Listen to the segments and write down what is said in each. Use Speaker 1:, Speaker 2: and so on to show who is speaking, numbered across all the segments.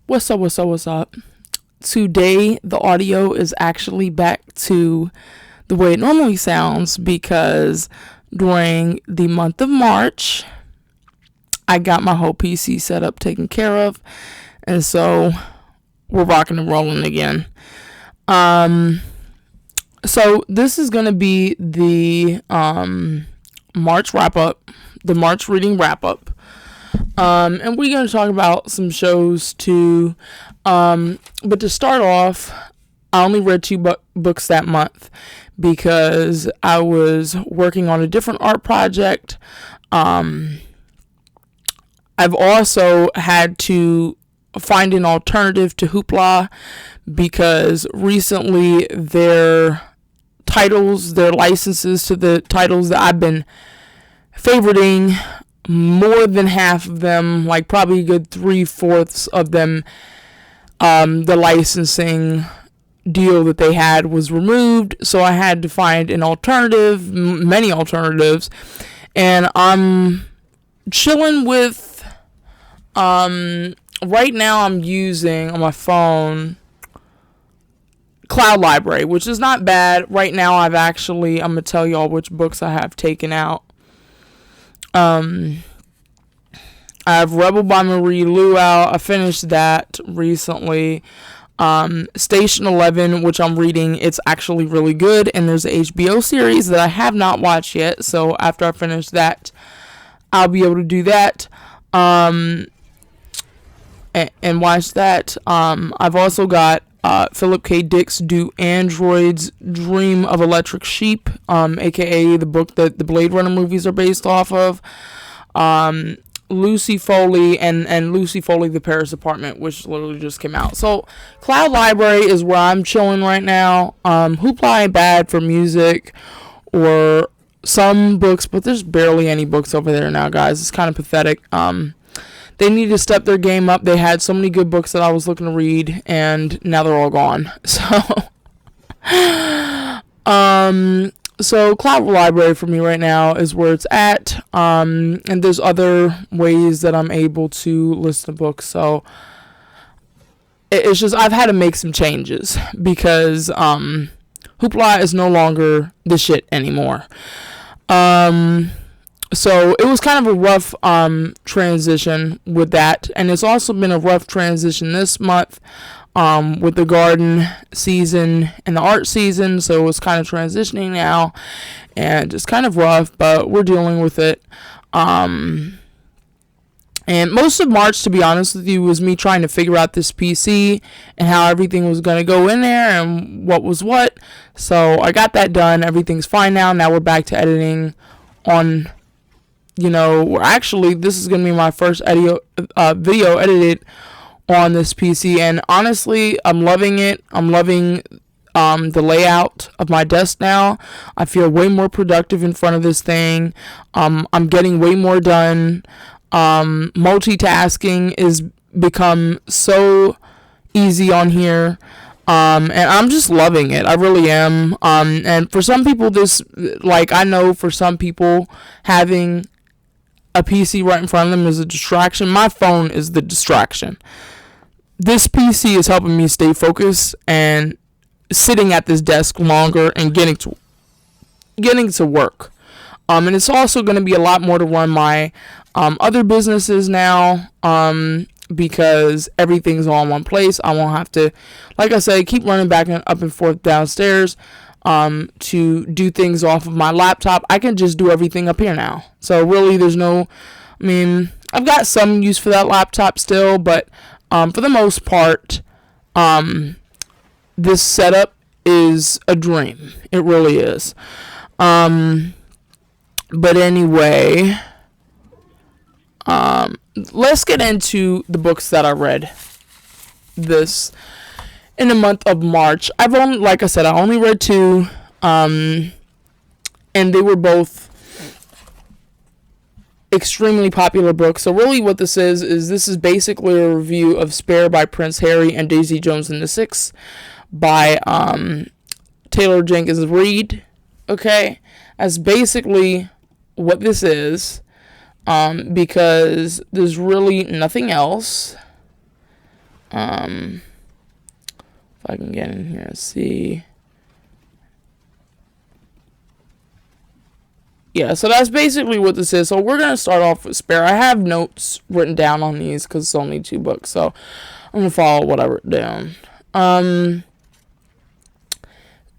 Speaker 1: What's up, what's up, what's up? Today, the audio is actually back to the way it normally sounds because during the month of March, I got my whole PC setup taken care of, and so we're rocking and rolling again. So this is going to be the March wrap-up, the March reading wrap-up. And we're going to talk about some shows too. But to start off, I only read two books that month because I was working on a different art project. I've also had to find an alternative to Hoopla because recently their titles, their licenses to the titles that I've been favoriting, more than half of them, like probably a good 3/4 of them, the licensing deal that they had was removed, so I had to find an alternative, many alternatives, and I'm chilling with, right now I'm using on my phone Cloud Library, which is not bad. Right now I'm gonna tell y'all which books I have taken out. I have Rebel by Marie Lu out. I finished that recently. Station 11, which I'm reading, it's actually really good, and there's an HBO series that I have not watched yet, so after I finish that, I'll be able to do that, and watch that. I've also got Philip K. Dick's Do Androids Dream of Electric Sheep, aka the book that the Blade Runner movies are based off of. Lucy Foley and Lucy Foley, The Paris Apartment, which literally just came out. So Cloud Library is where I'm chilling right now. Hoopla ain't bad for music or some books, but there's barely any books over there now, guys. It's kind of pathetic. They need to step their game up. They had so many good books that I was looking to read, and now they're all gone. So Cloud Library for me right now is where it's at. And there's other ways that I'm able to listen to books. So it's just I've had to make some changes because Hoopla is no longer the shit anymore. So it was kind of a rough transition with that, and it's also been a rough transition this month with the garden season and the art season. So it's kind of transitioning now, and it's kind of rough, but we're dealing with it. And most of March, to be honest with you, was me trying to figure out this PC and how everything was going to go in there and what was what. So I got that done. Everything's fine now. Now we're back to editing on, actually this is going to be my first video edited on this PC, and honestly, I'm loving it. I'm loving the layout of my desk now. I feel way more productive in front of this thing. I'm getting way more done. Multitasking is become so easy on here. And I'm just loving it. I really am. And for some people, I know for some people, having a PC right in front of them is a distraction. My phone is the distraction. This PC is helping me stay focused and sitting at this desk longer and getting to work. And it's also going to be a lot more to run my other businesses now, because everything's all in one place. I won't have to, like I said, keep running back and up and forth downstairs to do things off of my laptop. I can just do everything up here now. So really, I've got some use for that laptop still, but for the most part, this setup is a dream. It really is. But anyway, let's get into the books that I read in the month of March. I only read two, and they were both extremely popular books. So really what this is basically a review of Spare by Prince Harry and Daisy Jones and the Six by Taylor Jenkins Reid. Okay, that's basically what this is, because there's really nothing else If I can get in here and see. Yeah, so that's basically what this is. So we're going to start off with Spare. I have notes written down on these because it's only 2 books. So I'm going to follow what I wrote down.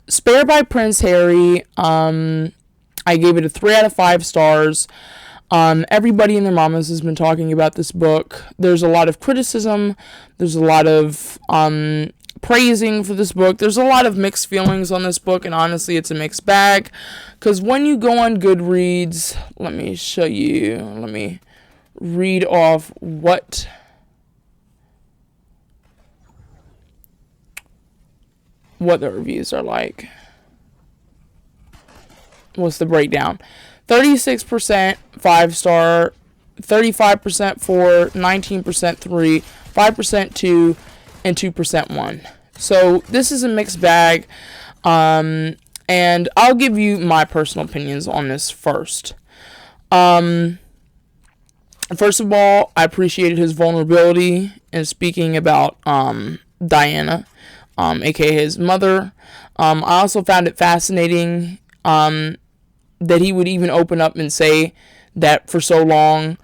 Speaker 1: Spare by Prince Harry. I gave it a 3 out of 5 stars. Everybody and their mamas has been talking about this book. There's a lot of criticism. There's a lot of praising for this book. There's a lot of mixed feelings on this book, and honestly, it's a mixed bag. Because when you go on Goodreads, let me show you. Let me read off what the reviews are like. What's the breakdown? 36% 5-star, 35% 4, 19% 3, 5% 2, and 2% 1. So this is a mixed bag. And I'll give you my personal opinions on this first. First of all, I appreciated his vulnerability in speaking about Diana, aka his mother. I also found it fascinating that he would even open up and say that for so long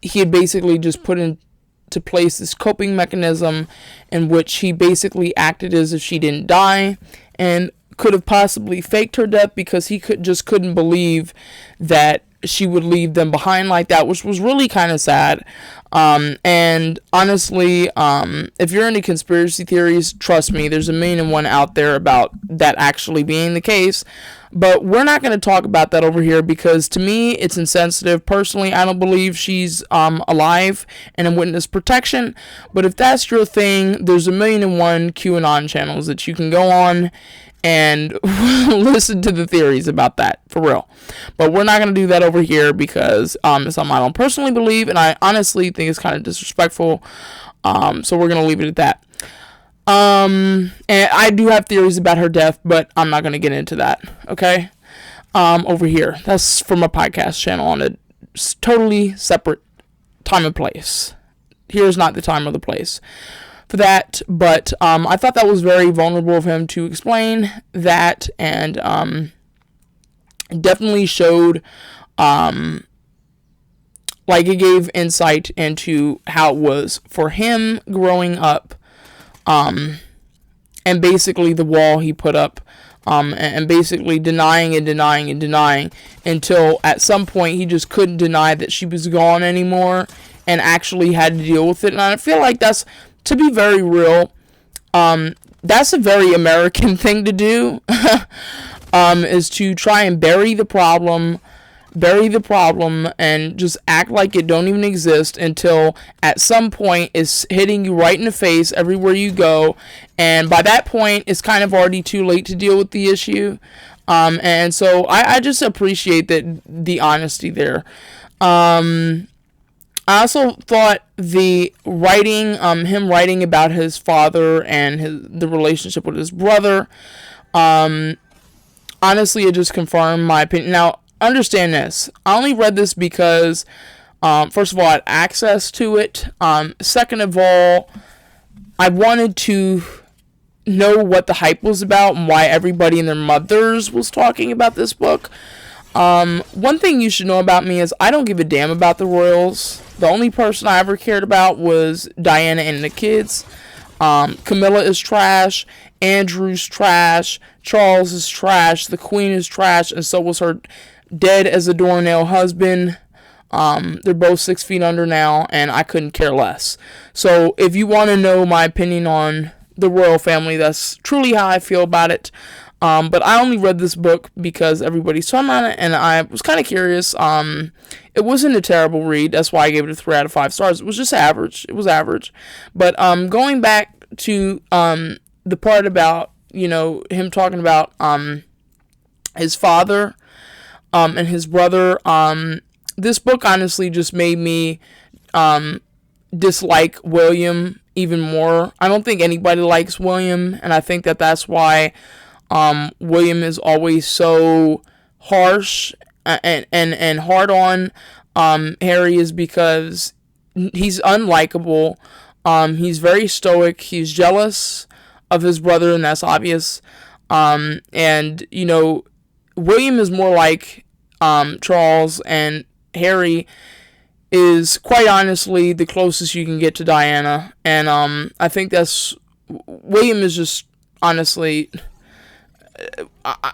Speaker 1: he had basically just put into place this coping mechanism in which he basically acted as if she didn't die and could have possibly faked her death because he couldn't believe that she would leave them behind like that, which was really kind of sad. And honestly, if you're into conspiracy theories, trust me, there's a million and one out there about that actually being the case. But we're not going to talk about that over here because to me, it's insensitive. Personally, I don't believe she's alive and in witness protection. But if that's your thing, there's a million and one QAnon channels that you can go on and listen to the theories about that, for real. But we're not going to do that over here because it's something I don't personally believe, and I honestly think it's kind of disrespectful. So we're going to leave it at that. And I do have theories about her death, but I'm not going to get into that, okay? Over here. That's from a podcast channel on a totally separate time and place. Here's not the time or the place for that, but I thought that was very vulnerable of him to explain that, and definitely showed like it gave insight into how it was for him growing up, and basically the wall he put up, and basically denying until at some point he just couldn't deny that she was gone anymore and actually had to deal with it. And I feel like that's, to be very real, that's a very American thing to do, is to try and bury the problem and just act like it don't even exist until at some point it's hitting you right in the face everywhere you go. And by that point, it's kind of already too late to deal with the issue. And so I just appreciate the honesty there. I also thought the writing, him writing about his father and the relationship with his brother, honestly, it just confirmed my opinion. Now, understand this. I only read this because, first of all, I had access to it. Second of all, I wanted to know what the hype was about and why everybody and their mothers was talking about this book. One thing you should know about me is I don't give a damn about the royals. The only person I ever cared about was Diana and the kids. Camilla is trash. Andrew's trash. Charles is trash. The Queen is trash. And so was her dead as a doornail husband. They're both 6 feet under now, and I couldn't care less. So if you want to know my opinion on the royal family, that's truly how I feel about it. But I only read this book because everybody's talking about it, and I was kind of curious. It wasn't a terrible read. That's why I gave it a 3 out of 5 stars. It was just average. It was average. But going back to the part about, him talking about his father and his brother, this book honestly just made me dislike William even more. I don't think anybody likes William, and I think that's why William is always so harsh and hard on Harry, is because he's unlikable. He's very stoic. He's jealous of his brother, and that's obvious. And, you know, William is more like Charles, and Harry is quite honestly the closest you can get to Diana. And I think William is just honestly,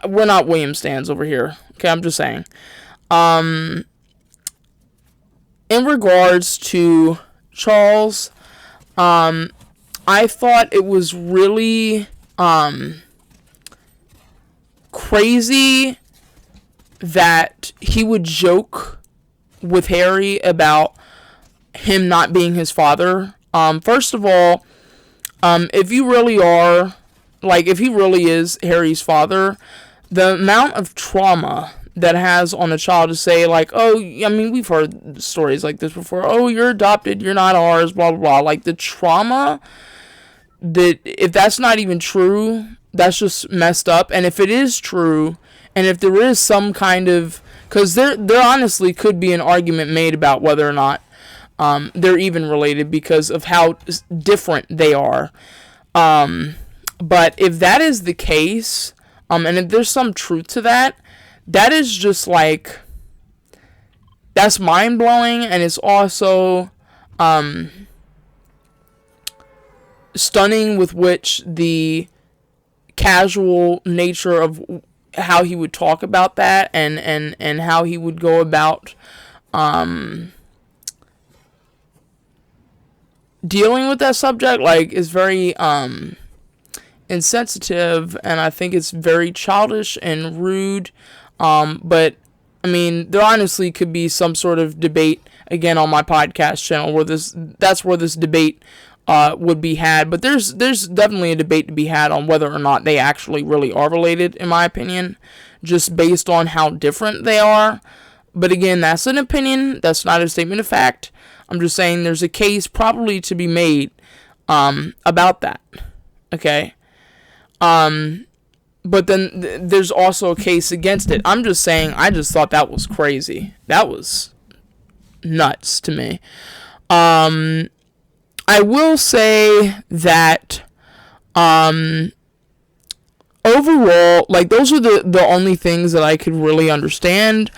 Speaker 1: we're not William stans over here. Okay, I'm just saying. In regards to Charles, I thought it was really crazy that he would joke with Harry about him not being his father. First of all, if you really are, like, if he really is Harry's father, the amount of trauma that has on a child to say, like, oh, I mean, we've heard stories like this before. Oh, you're adopted, you're not ours, blah, blah, blah. Like, the trauma that, if that's not even true, that's just messed up. And if it is true, and if there is some kind of, because there honestly could be an argument made about whether or not they're even related because of how different they are. But if that is the case, and if there's some truth to that, that is just like, that's mind-blowing, and it's also stunning with which the casual nature of how he would talk about that, and how he would go about dealing with that subject, like, is very insensitive, and I think it's very childish and rude. But I mean, there honestly could be some sort of debate again on my podcast channel where that's where this debate would be had. But there's definitely a debate to be had on whether or not they actually really are related, in my opinion, just based on how different they are. But again, that's an opinion. That's not a statement of fact. I'm just saying there's a case probably to be made about that. Okay. But then there's also a case against it. I'm just saying, I just thought that was crazy. That was nuts to me. I will say that overall, like, those are the only things that I could really understand.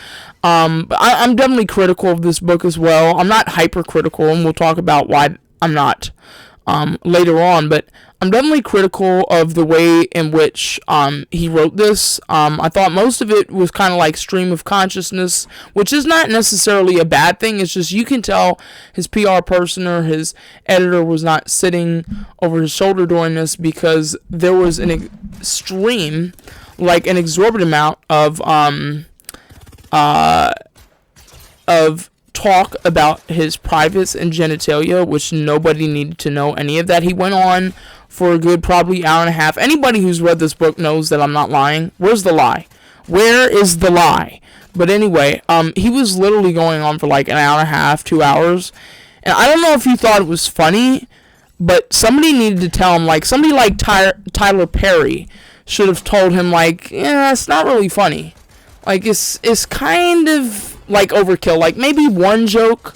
Speaker 1: But I'm definitely critical of this book as well. I'm not hypercritical, and we'll talk about why I'm not later on, but I'm definitely critical of the way in which he wrote this. I thought most of it was kind of like stream of consciousness, which is not necessarily a bad thing. It's just you can tell his PR person or his editor was not sitting over his shoulder during this, because there was an extreme, like an exorbitant amount of talk about his privates and genitalia, which nobody needed to know any of that. He went on for a good probably hour and a half. Anybody who's read this book knows that I'm not lying. Where's the lie? Where is the lie? But anyway, he was literally going on for like an hour and a half, 2 hours. And I don't know if he thought it was funny, but somebody needed to tell him, like, somebody like Tyler Perry should have told him, like, yeah, it's not really funny. Like, it's kind of like overkill. Like, maybe one joke,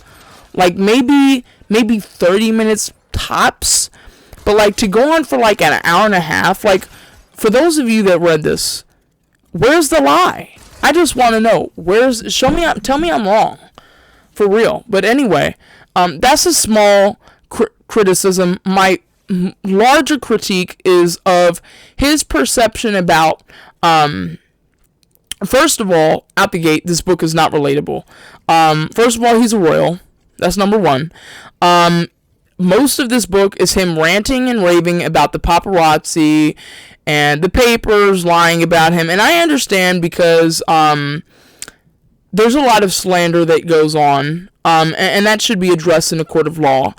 Speaker 1: like maybe 30 minutes tops. But like, to go on for like an hour and a half, like, for those of you that read this, where's the lie? I just want to know. Tell me I'm wrong. For real. But anyway, that's a small criticism. My larger critique is of his perception about, first of all, out the gate, this book is not relatable. First of all, he's a royal. That's number one. Most of this book is him ranting and raving about the paparazzi and the papers lying about him. And I understand, because there's a lot of slander that goes on, and that should be addressed in a court of law.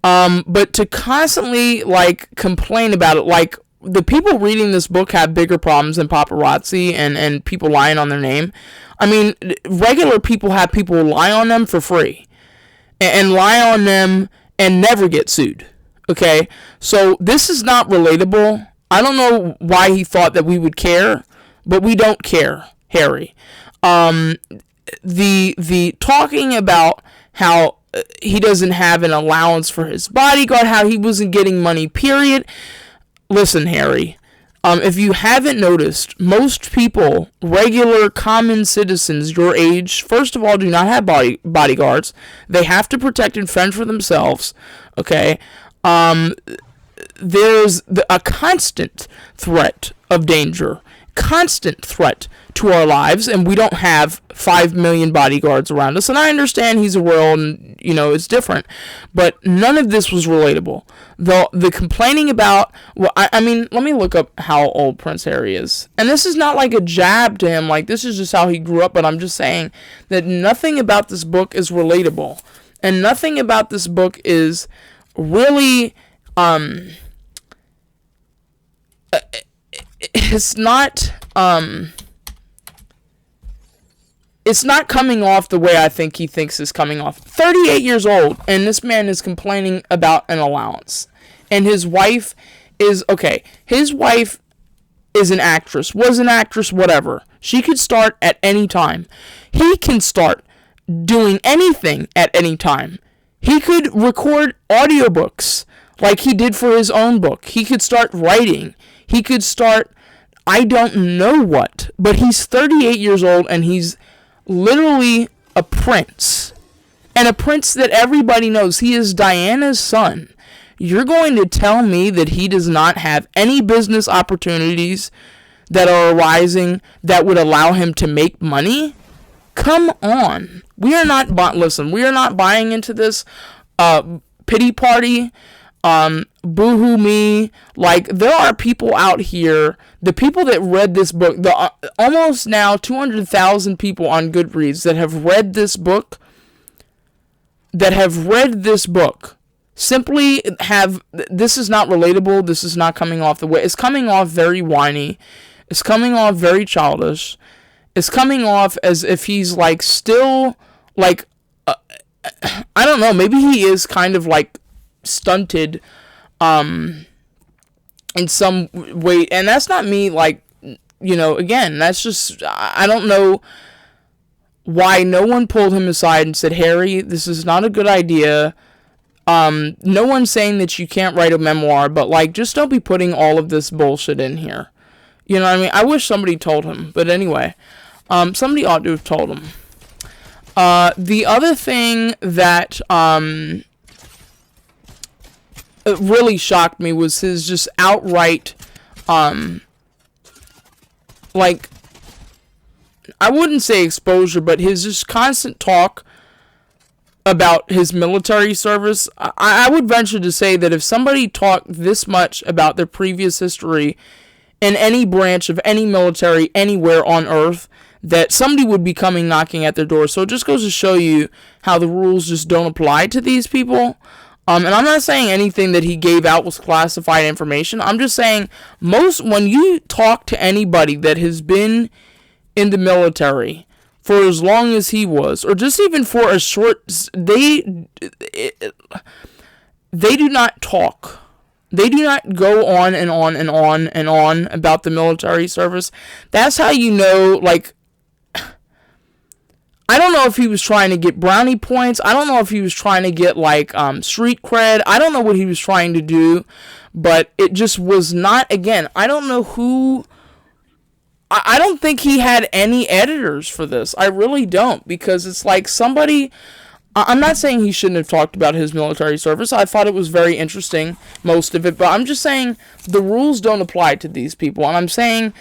Speaker 1: But to constantly, like, complain about it, like, the people reading this book have bigger problems than paparazzi and people lying on their name. I mean, regular people have people lie on them for free and lie on them and never get sued. Okay? So this is not relatable. I don't know why he thought that we would care, but we don't care, Harry. The talking about how he doesn't have an allowance for his bodyguard, how he wasn't getting money, period. Listen, Harry, if you haven't noticed, most people, regular common citizens your age, first of all, do not have bodyguards. They have to protect and fend for themselves. Okay, there's a constant threat of danger, constant threat to our lives, and we don't have 5 million bodyguards around us. And I understand he's a royal and, it's different, but none of this was relatable. The complaining about, well, I mean, let me look up how old Prince Harry is. And this is not like a jab to him, like, this is just how he grew up, but I'm just saying that nothing about this book is relatable. And nothing about this book is really, it's not coming off the way I think he thinks is coming off. 38 years old, and this man is complaining about an allowance. And his wife is, his wife is an actress, was an actress, whatever. She could start at any time. He can start doing anything at any time. He could record audiobooks like he did for his own book. He could start writing. He could start, I don't know what, but he's 38 years old and he's literally a prince. And a prince that everybody knows. He is Diana's son. You're going to tell me that he does not have any business opportunities that are arising that would allow him to make money? Come on. We are not buying into this pity party. Boo-hoo me. Like, there are people out here, the people that read this book, almost now 200,000 people on Goodreads that have read this book, simply this is not relatable, this is not coming off the way, it's coming off very whiny, it's coming off very childish, it's coming off as if he's, like, still, like, I don't know, maybe he is kind of, like, stunted, in some way, and that's not me, like, again, that's just, I don't know why no one pulled him aside and said, Harry, this is not a good idea. No one's saying that you can't write a memoir, but, like, just don't be putting all of this bullshit in here. You know what I mean? I wish somebody told him, but anyway, somebody ought to have told him. The other thing that, it really shocked me was his just outright, like, I wouldn't say exposure, but his just constant talk about his military service. I would venture to say that if somebody talked this much about their previous history in any branch of any military anywhere on earth, that somebody would be coming knocking at their door. So it just goes to show you how the rules just don't apply to these people. And I'm not saying anything that he gave out was classified information. I'm just saying when you talk to anybody that has been in the military for as long as he was, or just even for a short, they do not talk. They do not go on and on and on and on about the military service. That's how you know, like, I don't know if he was trying to get brownie points. I don't know if he was trying to get, like, street cred. I don't know what he was trying to do, but it just was not, again, I don't know who, I don't think he had any editors for this. I really don't, because it's like somebody, I'm not saying he shouldn't have talked about his military service. I thought it was very interesting, most of it, but I'm just saying the rules don't apply to these people, and I'm saying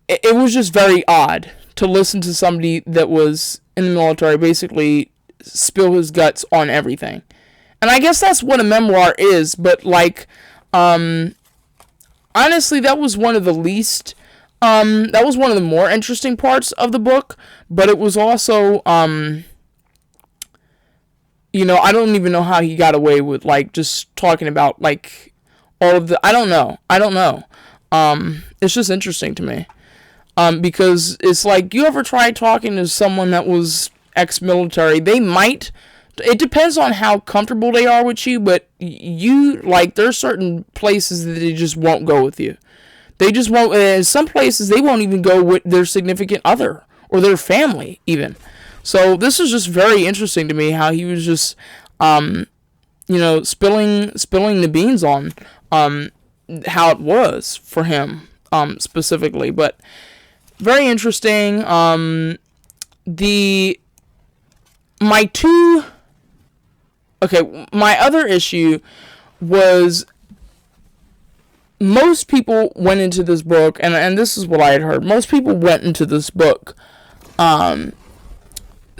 Speaker 1: it was just very odd to listen to somebody that was in the military basically spill his guts on everything. And I guess that's what a memoir is, but, like, honestly, that was one of the least, that was one of the more interesting parts of the book, but it was also, I don't even know how he got away with, like, just talking about, like, all of the, I don't know, it's just interesting to me. Because it's like, you ever try talking to someone that was ex-military, they might, it depends on how comfortable they are with you, but there's certain places that they just won't go with you. They just won't, some places they won't even go with their significant other, or their family, even. So this is just very interesting to me how he was just, spilling the beans on how it was for him specifically. But very interesting. The my two okay, my other issue was most people went into this book, and this is what I had heard. Most people went into this book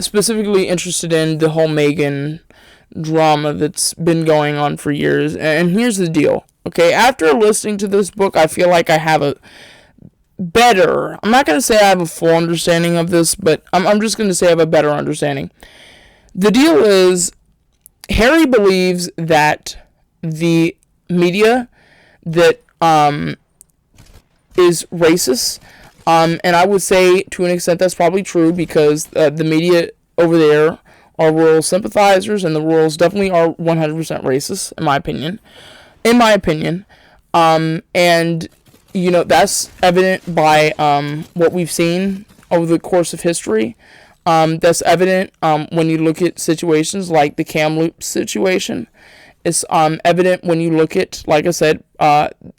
Speaker 1: specifically interested in the whole Meghan drama that's been going on for years. And here's the deal. Okay, after listening to this book, I feel like I have a better, I'm not going to say I have a full understanding of this, but I'm just going to say I have a better understanding. The deal is, Harry believes that the media that is racist, and I would say to an extent that's probably true, because the media over there are royal sympathizers, and the royals definitely are 100% racist, in my opinion. And that's evident by what we've seen over the course of history. That's evident when you look at situations like the Kamloops situation. It's evident when you look at, like I said,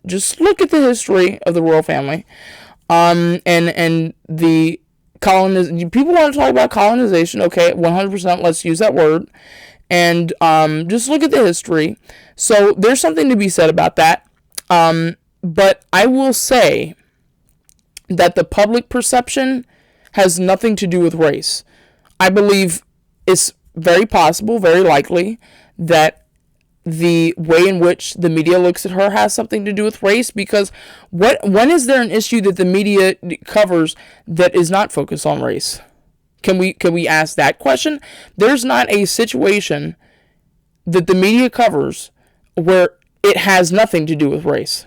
Speaker 1: just look at the history of the royal family. And the people want to talk about colonization. Okay, 100%, let's use that word. And just look at the history. So there's something to be said about that. But I will say that the public perception has nothing to do with race. I believe it's very possible, very likely, that the way in which the media looks at her has something to do with race, because when is there an issue that the media covers that is not focused on race? Can we ask that question? There's not a situation that the media covers where it has nothing to do with race.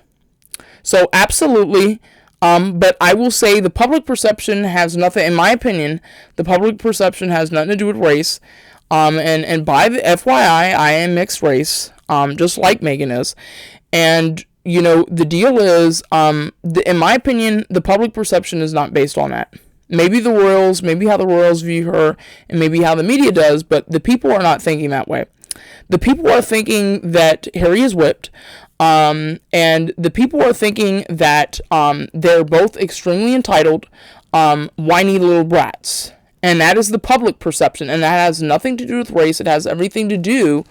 Speaker 1: So absolutely, but I will say the public perception has nothing, in my opinion, the public perception has nothing to do with race. And by the FYI, I am mixed race, just like Meghan is. And, the deal is, in my opinion, the public perception is not based on that. Maybe the royals, maybe how the royals view her, and maybe how the media does, but the people are not thinking that way. The people are thinking that Harry is whipped, and the people are thinking that they're both extremely entitled, whiny little brats. And that is the public perception, and that has nothing to do with race. It has everything to do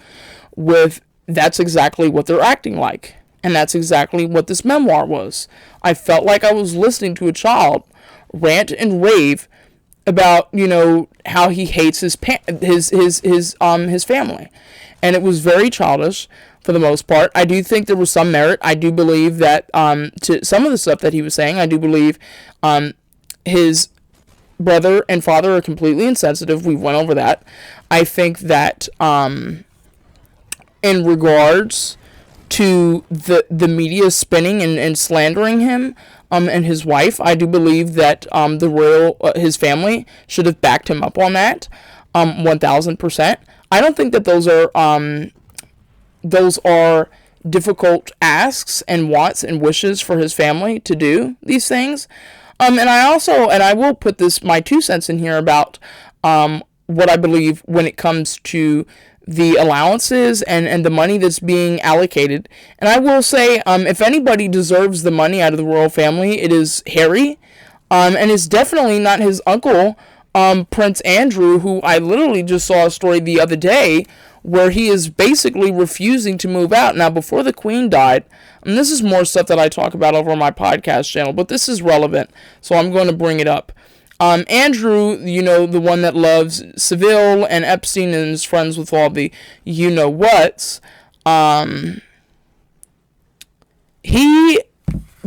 Speaker 1: with that's exactly what they're acting like. And that's exactly what this memoir was. I felt like I was listening to a child rant and rave about, how he hates his family. And it was very childish for the most part. I do think there was some merit. I do believe that to some of the stuff that he was saying, I do believe his brother and father are completely insensitive. We went over that. I think that in regards to the media spinning and slandering him and his wife, I do believe that his family should have backed him up on that 1,000%. I don't think that those are difficult asks and wants and wishes for his family to do these things. And I will put my 2 cents in here about what I believe when it comes to the allowances and the money that's being allocated. And I will say, if anybody deserves the money out of the royal family, it is Harry. And it's definitely not his uncle, Prince Andrew, who I literally just saw a story the other day where he is basically refusing to move out. Now, before the Queen died, and this is more stuff that I talk about over on my podcast channel, but this is relevant, so I'm going to bring it up. Andrew, the one that loves Seville and Epstein and is friends with all the you-know-whats, he,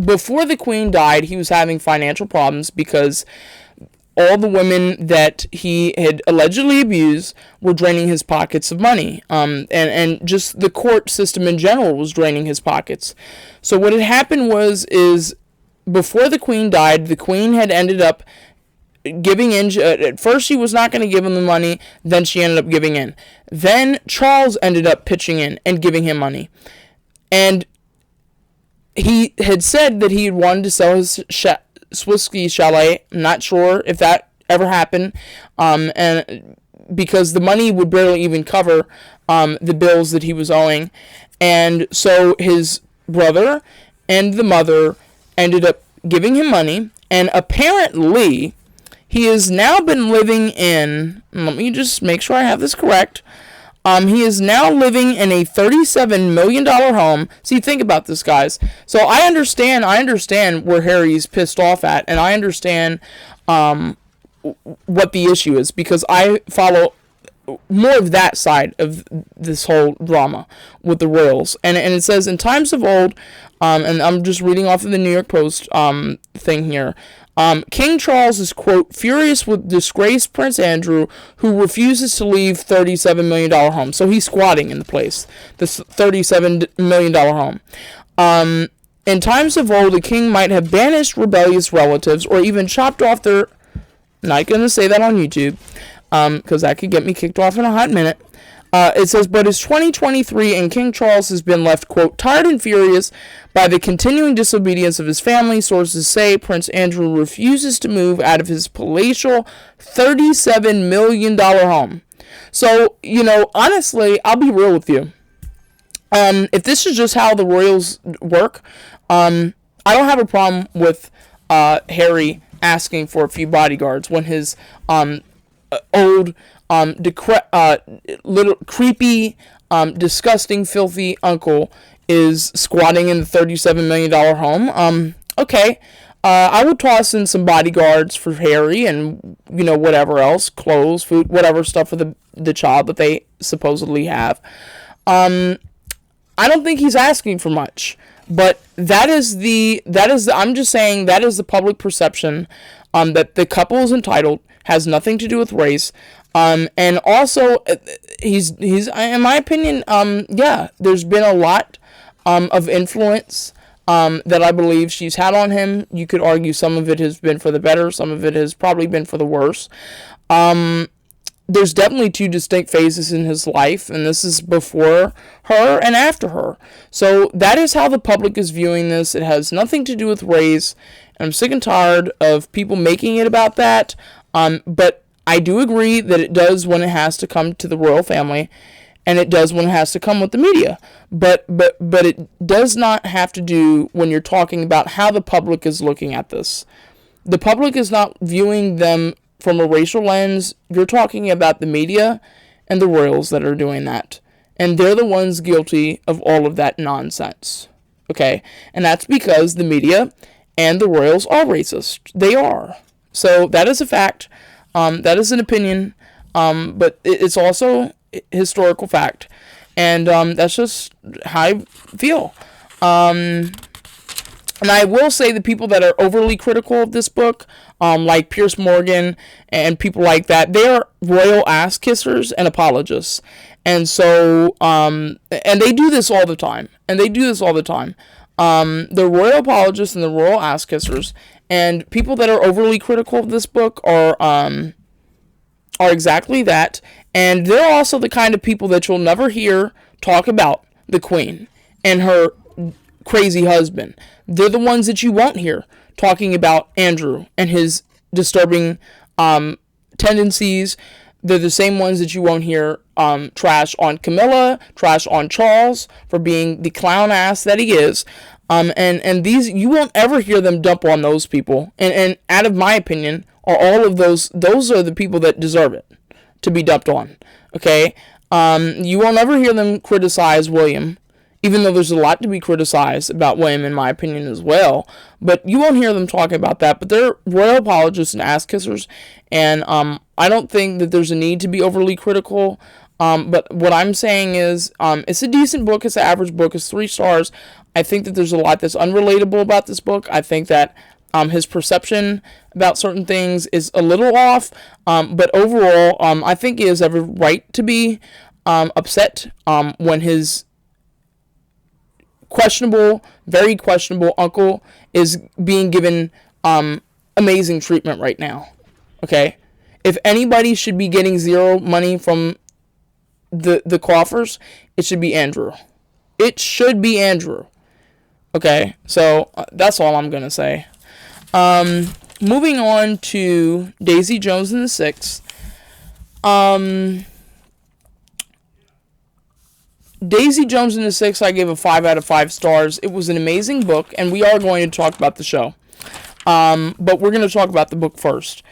Speaker 1: before the Queen died, he was having financial problems because all the women that he had allegedly abused were draining his pockets of money. And just the court system in general was draining his pockets. So what had happened is before the Queen died, the Queen had ended up giving in. At first she was not going to give him the money, then she ended up giving in. Then Charles ended up pitching in and giving him money. And he had said that he had wanted to sell his Swiss chalet. I'm not sure if that ever happen, and because the money would barely even cover the bills that he was owing. And so his brother and the mother ended up giving him money, and apparently he has now been living in, let me just make sure I have this correct, he is now living in a $37 million home. See, think about this, guys. So I understand where Harry's pissed off at, and I understand what the issue is, because I follow more of that side of this whole drama with the royals. And it says, in times of old, and I'm just reading off of the New York Post thing here, King Charles is, quote, furious with disgraced Prince Andrew, who refuses to leave $37 million home. So he's squatting in the place, this $37 million home. In times of old, the king might have banished rebellious relatives or even chopped off their... Not going to say that on YouTube, because that could get me kicked off in a hot minute. It says, but it's 2023 and King Charles has been left, quote, tired and furious by the continuing disobedience of his family. Sources say Prince Andrew refuses to move out of his palatial $37 million home. So, honestly, I'll be real with you. If this is just how the royals work, I don't have a problem with Harry asking for a few bodyguards when his old, little creepy, disgusting, filthy uncle is squatting in the $37 million home. Okay. I would toss in some bodyguards for Harry and, whatever else, clothes, food, whatever stuff for the child that they supposedly have. I don't think he's asking for much, but I'm just saying that is the public perception, that the couple is entitled, has nothing to do with race. And also he's, in my opinion, there's been a lot, of influence, that I believe she's had on him. You could argue some of it has been for the better, some of it has probably been for the worse. There's definitely two distinct phases in his life, and this is before her and after her. So that is how the public is viewing this. It has nothing to do with race, and I'm sick and tired of people making it about that. But I do agree that it does when it has to come to the royal family, and it does when it has to come with the media. But it does not have to do when you're talking about how the public is looking at this. The public is not viewing them from a racial lens. You're talking about the media and the royals that are doing that. And they're the ones guilty of all of that nonsense. Okay? And that's because the media and the royals are racist. They are. So that is a fact. That is an opinion. But it's also historical fact. And that's just how I feel. And I will say the people that are overly critical of this book, like Piers Morgan and people like that, they are royal ass kissers and apologists. And so, and they do this all the time. They're royal apologists and the royal ass kissers. And people that are overly critical of this book are exactly that. And they're also the kind of people that you'll never hear talk about the Queen and her crazy husband. They're the ones that you won't hear talking about Andrew and his disturbing tendencies. They're the same ones that you won't hear trash on Camilla, trash on Charles for being the clown ass that he is. And these, you won't ever hear them dump on those people. And out of my opinion, are all of those are the people that deserve it to be dumped on. Okay? You won't ever hear them criticize William, even though there's a lot to be criticized about William, in my opinion, as well. But you won't hear them talking about that. But they're royal apologists and ass kissers. And I don't think that there's a need to be overly critical. But what I'm saying is, it's a decent book. It's an average book. It's 3 stars. I think that there's a lot that's unrelatable about this book. I think that his perception about certain things is a little off. But overall, I think he has every right to be upset when his very questionable uncle is being given amazing treatment right now. Okay? If anybody should be getting zero money from the coffers, it should be Andrew. It should be Andrew. Okay? So, that's all I'm going to say. moving on to Daisy Jones and the Six. Daisy Jones and the Six, I gave a 5 out of 5 stars. It was an amazing book, and we are going to talk about the show. But we're going to talk about the book first.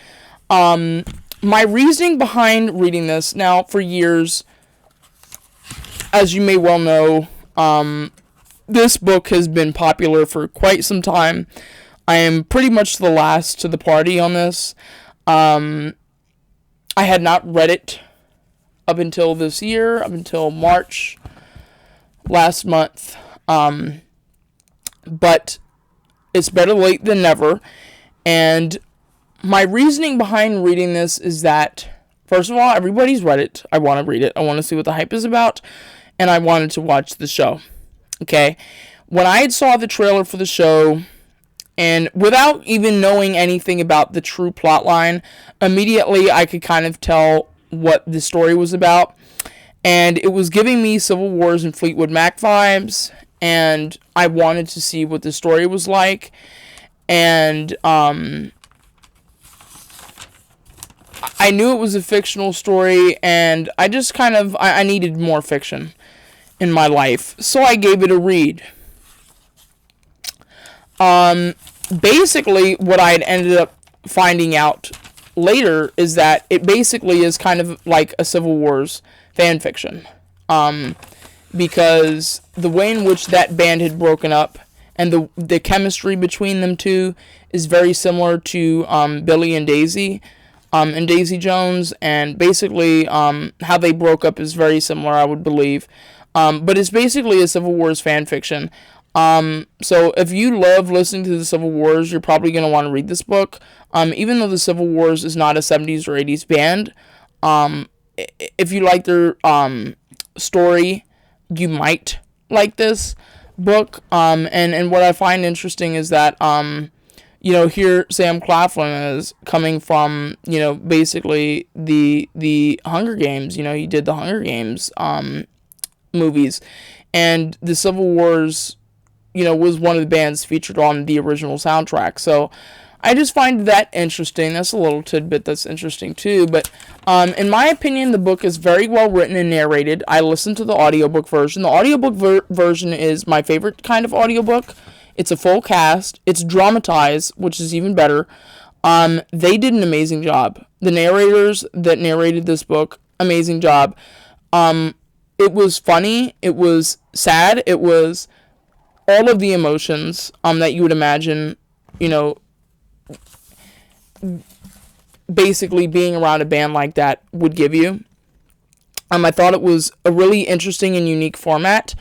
Speaker 1: My reasoning behind reading this, now for years, as you may well know, this book has been popular for quite some time. I am pretty much the last to the party on this. I had not read it up until this year, up until March last month. But it's better late than never. And my reasoning behind reading this is that, first of all, everybody's read it. I want to read it. I want to see what the hype is about. And I wanted to watch the show. Okay? When I had saw the trailer for the show, and without even knowing anything about the true plot line, immediately I could kind of tell what the story was about. And it was giving me Civil Wars and Fleetwood Mac vibes. And I wanted to see what the story was like. And I knew it was a fictional story. And I just kind of, I needed more fiction in my life. So I gave it a read. Basically, what I had ended up finding out later is that it basically is kind of like a Civil Wars fan fiction. Because the way in which that band had broken up and the chemistry between them two is very similar to Billy and Daisy and Daisy Jones. And basically how they broke up is very similar, I would believe. But it's basically a Civil Wars fan fiction. So if you love listening to the Civil Wars, you're probably going to want to read this book. Even though the Civil Wars is not a 70s or 80s band, if you like their story, you might like this book. And what I find interesting is that, here Sam Claflin is coming from, basically the Hunger Games. He did the Hunger Games movies. And the Civil Wars, was one of the bands featured on the original soundtrack. So I just find that interesting. That's a little tidbit that's interesting too. But in my opinion, the book is very well written and narrated. I listened to the audiobook version. The audiobook version is my favorite kind of audiobook. It's a full cast. It's dramatized, which is even better. They did an amazing job. The narrators that narrated this book, amazing job. It was funny. It was sad. It was all of the emotions that you would imagine, basically being around a band like that would give you. I thought it was a really interesting and unique format.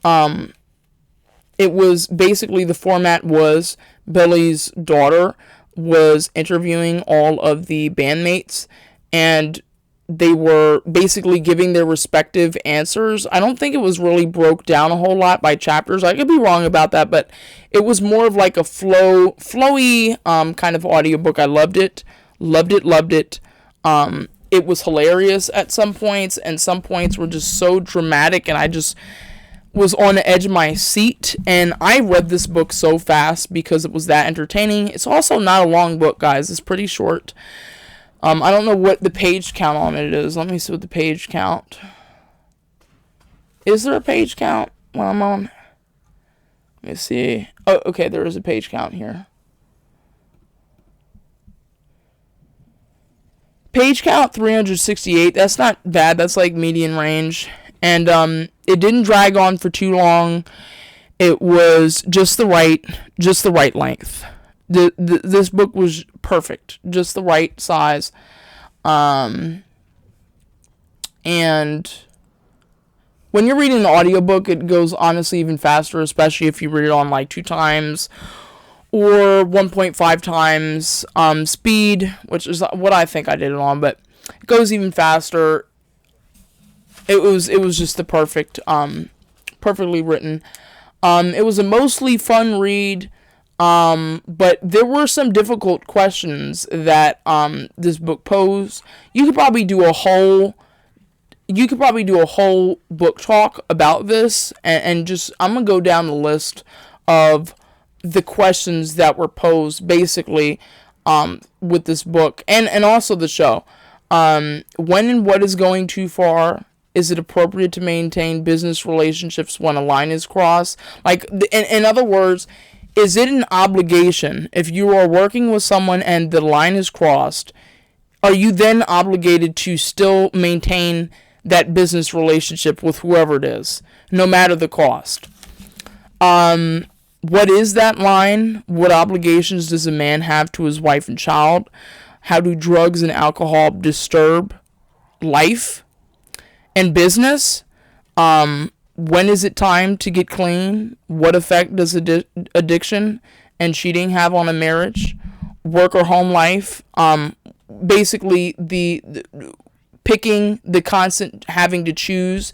Speaker 1: It was basically, the format was Billy's daughter was interviewing all of the bandmates, and they were basically giving their respective answers. I don't think it was really broke down a whole lot by chapters. I could be wrong about that, but it was more of like a flowy kind of audiobook. I loved it. Loved it. It was hilarious at some points, and some points were just so dramatic, and I just was on the edge of my seat. And I read this book so fast because it was that entertaining. It's also not a long book, guys. It's pretty short. I don't know what the page count on it is. Let me see what the page count. Is there a page count when I'm on? Let me see. Oh, okay, there is a page count here. Page count 368. That's not bad. That's like median range. And it didn't drag on for too long. It was just the right length. This book was perfect, just the right size, and when you're reading the audiobook, it goes honestly even faster, especially if you read it on like 2 times or 1.5 times speed, which is what I think I did it on, but it goes even faster. It was just the perfect, perfectly written. It was a mostly fun read. But there were some difficult questions that this book posed. You could probably do a whole book talk about this, and just, I'm gonna go down the list of the questions that were posed. Basically, with this book and also the show. When and what is going too far? Is it appropriate to maintain business relationships when a line is crossed? Like, in other words, is it an obligation if you are working with someone and the line is crossed? Are you then obligated to still maintain that business relationship with whoever it is, no matter the cost? What is that line? What obligations does a man have to his wife and child? How do drugs and alcohol disturb life and business? When is it time to get clean? What effect does addiction and cheating have on a marriage, work or home life? Basically, the picking, the constant having to choose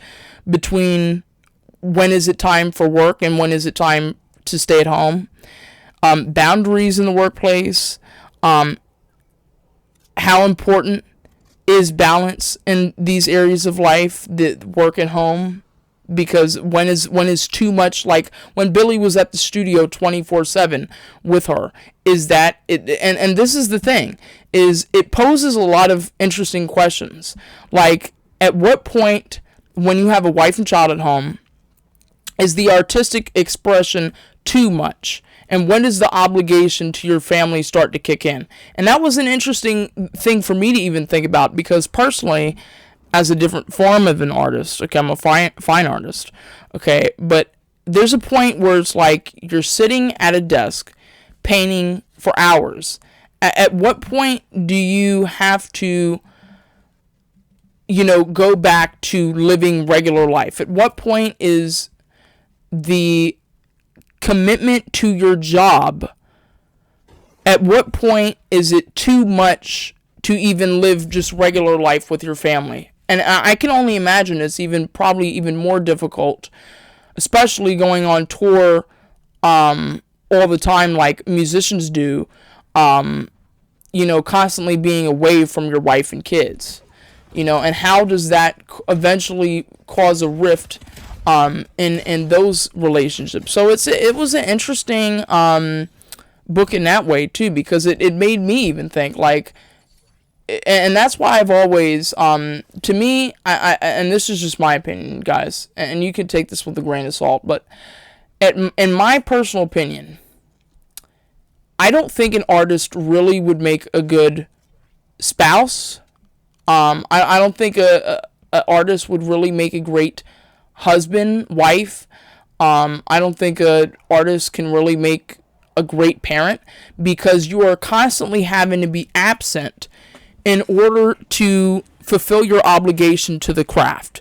Speaker 1: between when is it time for work and when is it time to stay at home. Boundaries in the workplace. How important is balance in these areas of life, the work and home? Because when is too much, like when Billy was at the studio 24/7 with her, is that it? And this is the thing, is it poses a lot of interesting questions. Like, at what point, when you have a wife and child at home, is the artistic expression too much? And when does the obligation to your family start to kick in? And that was an interesting thing for me to even think about, because personally, as a different form of an artist, okay, I'm a fine artist, okay, but there's a point where it's like you're sitting at a desk painting for hours. At what point do you have to, go back to living regular life? At what point is the commitment to your job, at what point is it too much to even live just regular life with your family? And I can only imagine it's probably even more difficult, especially going on tour all the time like musicians do, constantly being away from your wife and kids, and how does that eventually cause a rift in those relationships? So it was an interesting book in that way too, because it made me even think, like, and that's why I've always, to me, I and this is just my opinion, guys, and you can take this with a grain of salt, but in my personal opinion, I don't think an artist really would make a good spouse. I don't think a artist would really make a great husband, wife. I don't think an artist can really make a great parent, because you are constantly having to be absent in order to fulfill your obligation to the craft.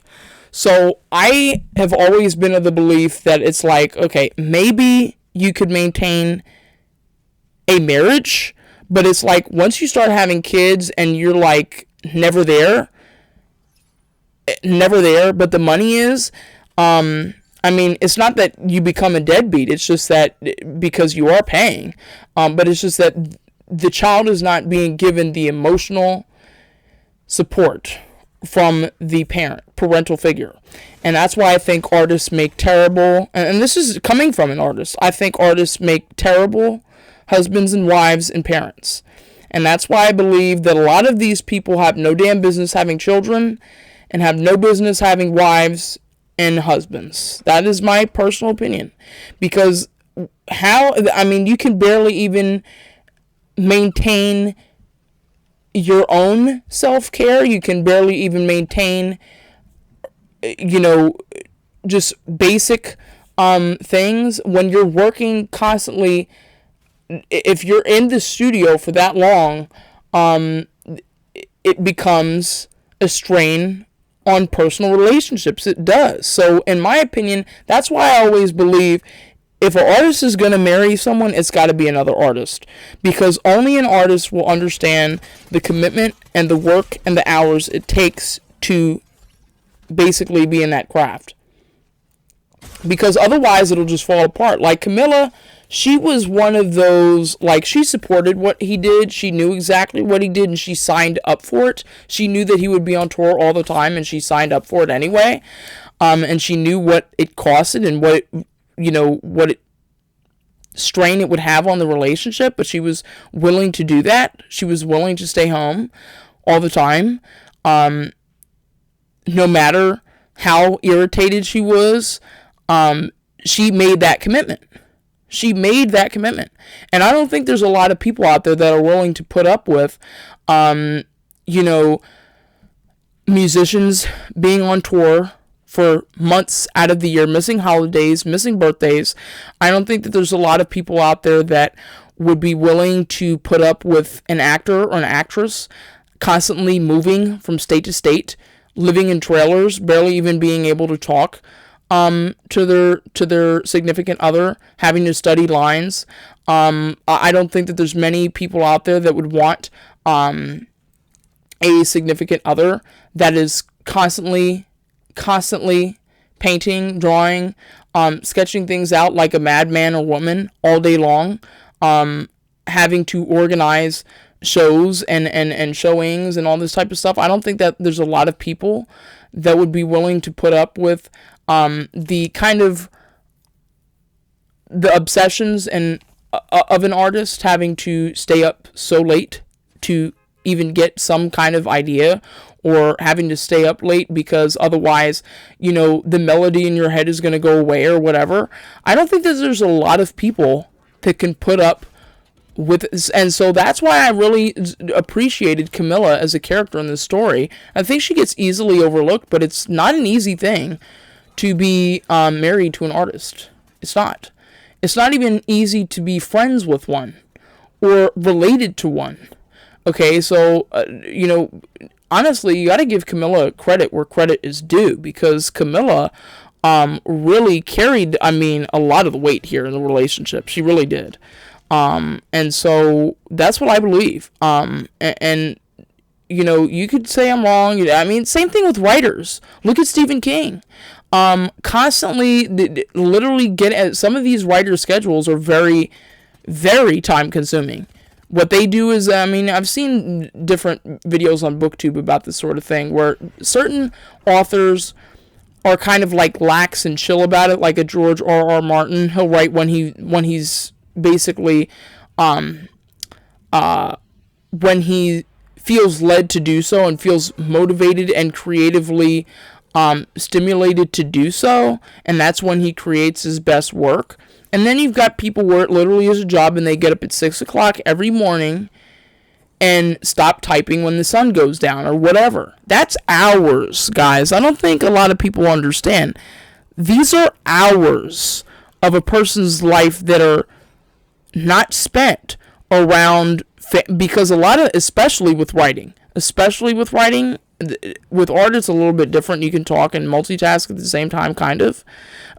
Speaker 1: So I have always been of the belief that it's like, okay, maybe you could maintain a marriage, but it's like once you start having kids and you're like never there, but the money is, it's not that you become a deadbeat, it's just that because you are paying, but it's just that the child is not being given the emotional support from the parental figure. And that's why I think artists make terrible, and this is coming from an artist, I think artists make terrible husbands and wives and parents. And that's why I believe that a lot of these people have no damn business having children and have no business having wives and husbands. That is my personal opinion. Because you can barely even maintain your own self-care. You can barely even maintain, just basic things when you're working constantly. If you're in the studio for that long, it becomes a strain on personal relationships. It does. So in my opinion, that's why I always believe if an artist is going to marry someone, it's got to be another artist, because only an artist will understand the commitment and the work and the hours it takes to basically be in that craft, because otherwise it'll just fall apart. Like Camilla, she was one of those, like, she supported what he did. She knew exactly what he did, and she signed up for it. She knew that he would be on tour all the time, and she signed up for it anyway. And she knew what it costed and what it strain it would have on the relationship, but she was willing to do that. She was willing to stay home all the time, no matter how irritated she was. She made that commitment. She made that commitment. And I don't think there's a lot of people out there that are willing to put up with, musicians being on tour for months out of the year, missing holidays, missing birthdays. I don't think that there's a lot of people out there that would be willing to put up with an actor or an actress constantly moving from state to state, living in trailers, barely even being able to talk to their significant other, having to study lines. I don't think that there's many people out there that would want a significant other that is constantly painting, drawing, sketching things out like a madman or woman all day long, having to organize shows and showings and all this type of stuff. I don't think that there's a lot of people that would be willing to put up with the kind of the obsessions and of an artist having to stay up so late to even get some kind of idea, or having to stay up late because otherwise, the melody in your head is going to go away or whatever. I don't think that there's a lot of people that can put up with, and so that's why I really appreciated Camilla as a character in this story. I think she gets easily overlooked, but it's not an easy thing to be married to an artist. It's not. It's not even easy to be friends with one or related to one. Okay, so, honestly, you got to give Camilla credit where credit is due, because Camilla really carried, a lot of the weight here in the relationship. She really did. And so that's what I believe. And you could say I'm wrong. Same thing with writers. Look at Stephen King. Constantly, literally get at some of these writer schedules are very, very time consuming. What they do is, I've seen different videos on BookTube about this sort of thing, where certain authors are kind of like lax and chill about it, like a George R.R. Martin. He'll write when he's basically, when he feels led to do so and feels motivated and creatively stimulated to do so, and that's when he creates his best work. And then you've got people where it literally is a job, and they get up at 6 o'clock every morning and stop typing when the sun goes down or whatever. That's hours, guys. I don't think a lot of people understand. These are hours of a person's life that are not spent around, because a lot of, especially with writing, with art, it's a little bit different. You can talk and multitask at the same time, kind of.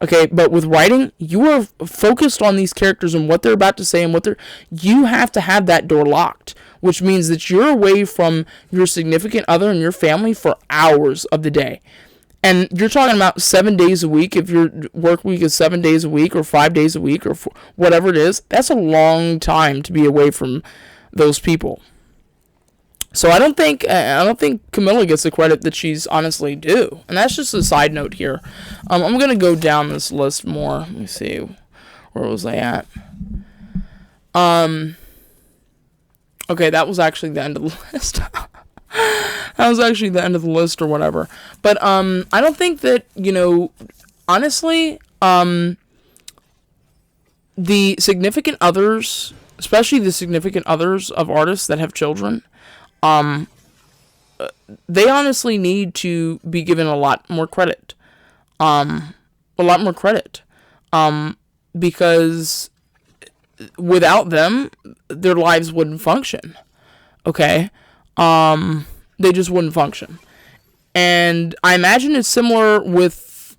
Speaker 1: Okay, but with writing, you are focused on these characters and what they're about to say and you have to have that door locked, which means that you're away from your significant other and your family for hours of the day. And you're talking about 7 days a week. If your work week is 7 days a week or 5 days a week or whatever it is, that's a long time to be away from those people. So I don't think Camilla gets the credit that she's honestly due. And that's just a side note here. I'm going to go down this list more. Let me see. Where was I at? Okay, that was actually the end of the list. That was actually the end of the list or whatever. But I don't think that, honestly, the significant others, especially the significant others of artists that have children, they honestly need to be given a lot more credit. Because without them, their lives wouldn't function. Okay? They just wouldn't function. And I imagine it's similar with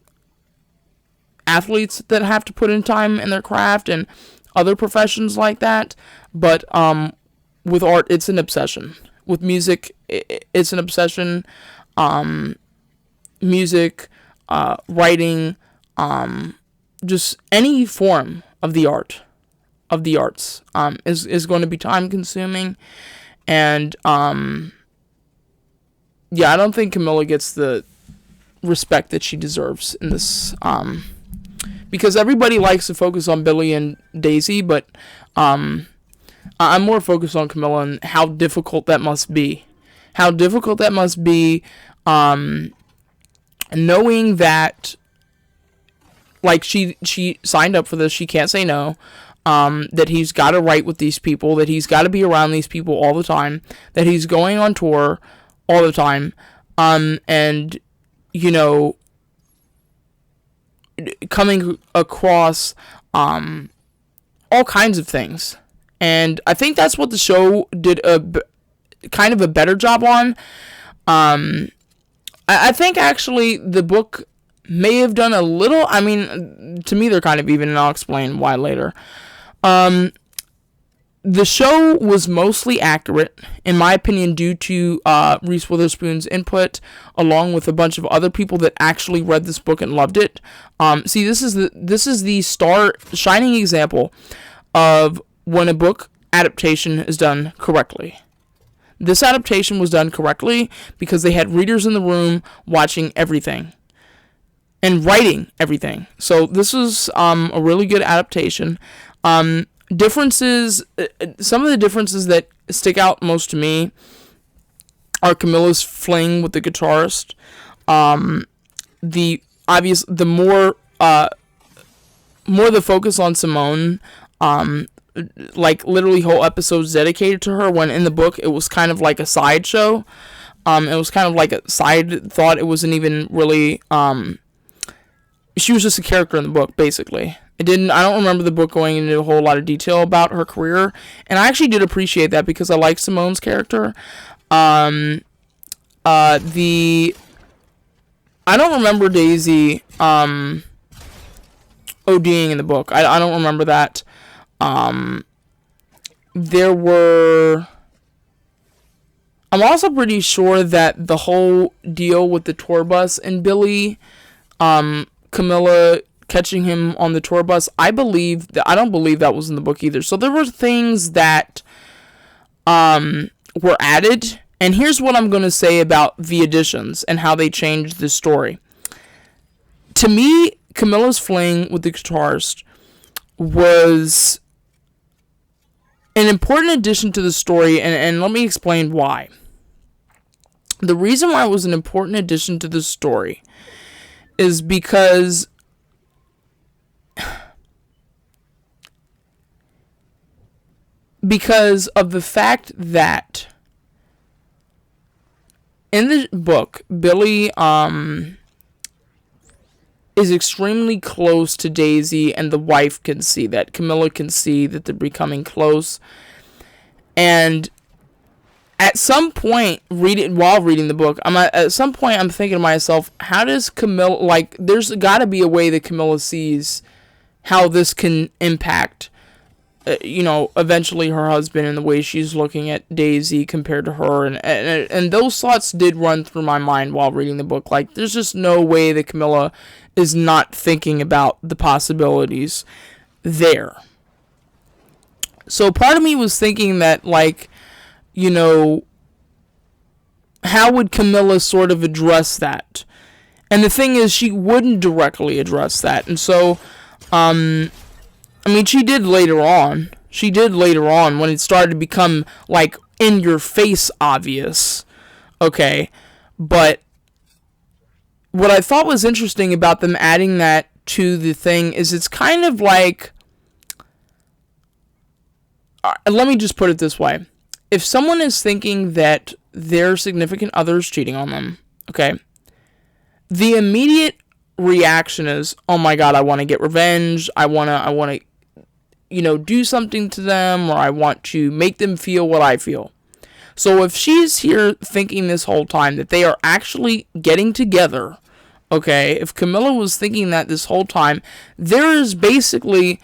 Speaker 1: athletes that have to put in time in their craft and other professions like that. But with art, it's an obsession. With music, it's an obsession. Music, writing, just any form of the arts, is going to be time consuming. And I don't think Camilla gets the respect that she deserves in this, because everybody likes to focus on Billy and Daisy, but I'm more focused on Camilla and how difficult that must be. How difficult that must be, knowing that, like, she signed up for this, she can't say no, that he's got to write with these people, that he's got to be around these people all the time, that he's going on tour all the time, and, you know, coming across, all kinds of things. And I think that's what the show did kind of a better job on. I think actually the book may have done a little, I mean, to me they're kind of even, and I'll explain why later. The show was mostly accurate, in my opinion, due to Reese Witherspoon's input, along with a bunch of other people that actually read this book and loved it. See, this is the shining example of when a book adaptation is done correctly. This adaptation was done correctly because they had readers in the room watching everything and writing everything. So this was a really good adaptation. Differences, some of the differences that stick out most to me are Camilla's fling with the guitarist. The more the focus on Simone, like literally whole episodes dedicated to her, when in the book it was kind of like a sideshow. It was kind of like a side thought. It wasn't even really, she was just a character in the book, basically. I don't remember the book going into a whole lot of detail about her career, and I actually did appreciate that because I like Simone's character. I don't remember Daisy, ODing in the book. I don't remember that. I'm also pretty sure that the whole deal with the tour bus and Billy, Camilla catching him on the tour bus, I don't believe that was in the book either. So there were things that were added, and here's what I'm going to say about the additions and how they changed the story. To me, Camilla's fling with the guitarist was an important addition to the story, and let me explain why. The reason why it was an important addition to the story is because of the fact that in the book, Billy is extremely close to Daisy, and the wife can see that. Camilla can see that they're becoming close. And at some point, while reading the book, at some point I'm thinking to myself, how does Camilla, like, there's got to be a way that Camilla sees how this can impact, eventually her husband and the way she's looking at Daisy compared to her. And those thoughts did run through my mind while reading the book. Like, there's just no way that Camilla is not thinking about the possibilities there. So part of me was thinking that, like, how would Camilla sort of address that? And the thing is, she wouldn't directly address that. And so, she did later on. She did later on when it started to become, like, in your face obvious. Okay. But what I thought was interesting about them adding that to the thing is it's kind of like, let me just put it this way. If someone is thinking that their significant other is cheating on them, okay, the immediate reaction is, oh my God, I want to get revenge. I want to, do something to them, or I want to make them feel what I feel. So if she's here thinking this whole time that they are actually getting together, okay, if Camilla was thinking that this whole time, there is basically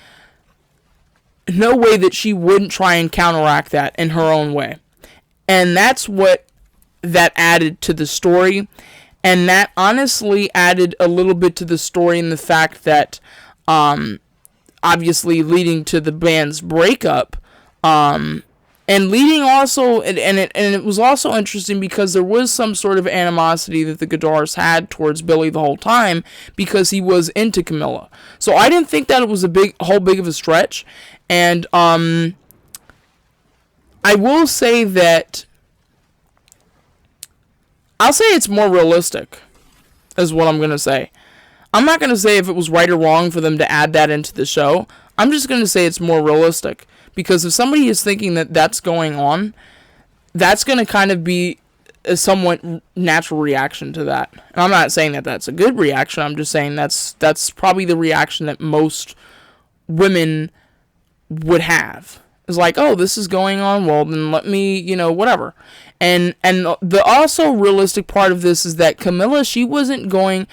Speaker 1: no way that she wouldn't try and counteract that in her own way. And that's what that added to the story. And that honestly added a little bit to the story in the fact that, obviously leading to the band's breakup, and And leading also, and it was also interesting because there was some sort of animosity that the Goddars had towards Billy the whole time because he was into Camilla. So I didn't think that it was a big of a stretch. And I will say that I'll say it's more realistic, is what I'm gonna say. I'm not gonna say if it was right or wrong for them to add that into the show. I'm just gonna say it's more realistic. Because if somebody is thinking that that's going on, that's going to kind of be a somewhat natural reaction to that. And I'm not saying that that's a good reaction. I'm just saying that's probably the reaction that most women would have. It's like, oh, this is going on. Well, then let me, whatever. And the also realistic part of this is that Camilla, she wasn't going.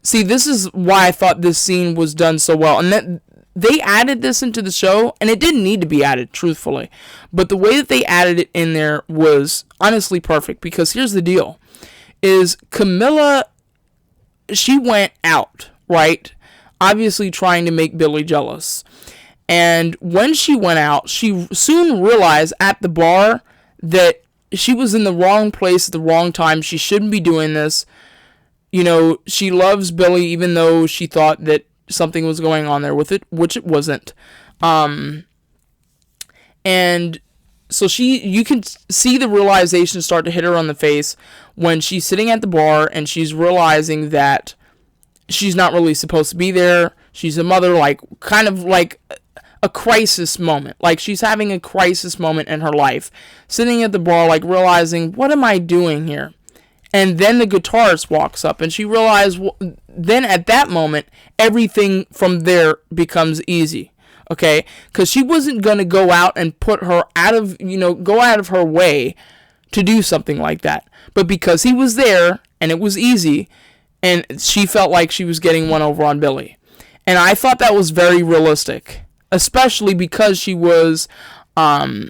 Speaker 1: See, this is why I thought this scene was done so well. And that they added this into the show, and it didn't need to be added, truthfully. But the way that they added it in there was honestly perfect, because here's the deal. Is Camilla, she went out, right? Obviously trying to make Billy jealous. And when she went out, she soon realized at the bar that she was in the wrong place at the wrong time. She shouldn't be doing this. She loves Billy, even though she thought that something was going on there with it, which it wasn't. And so you can see the realization start to hit her on the face when she's sitting at the bar and she's realizing that she's not really supposed to be there. She's a mother, kind of like a crisis moment. Like, she's having a crisis moment in her life. Sitting at the bar, realizing, what am I doing here? And then the guitarist walks up, and she realized, then at that moment, everything from there becomes easy, okay? Because she wasn't going to go out and put her go out of her way to do something like that. But because he was there, and it was easy, and she felt like she was getting one over on Billy. And I thought that was very realistic, especially because she was a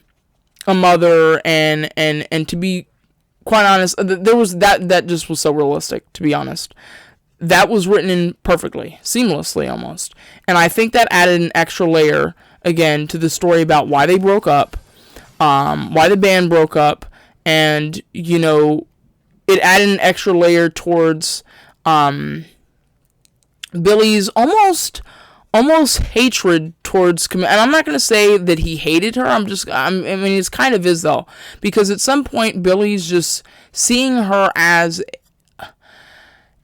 Speaker 1: mother, and to be quite honest, there was that just was so realistic, to be honest. That was written in perfectly, seamlessly almost. And I think that added an extra layer, again, to the story about why they broke up, why the band broke up, and, it added an extra layer towards Billy's almost hatred towards Camilla. And I'm not going to say that he hated her. It kind of is, though. Because at some point, Billy's just seeing her as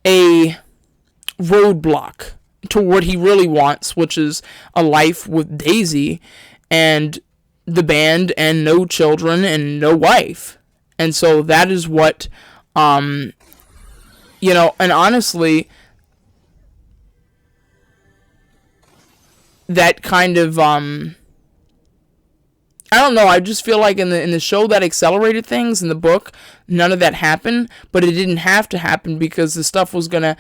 Speaker 1: a roadblock to what he really wants, which is a life with Daisy and the band and no children and no wife. And so that is what, and honestly, that kind of, I don't know, I just feel like in the show that accelerated things. In the book, none of that happened, but it didn't have to happen because the stuff was gonna,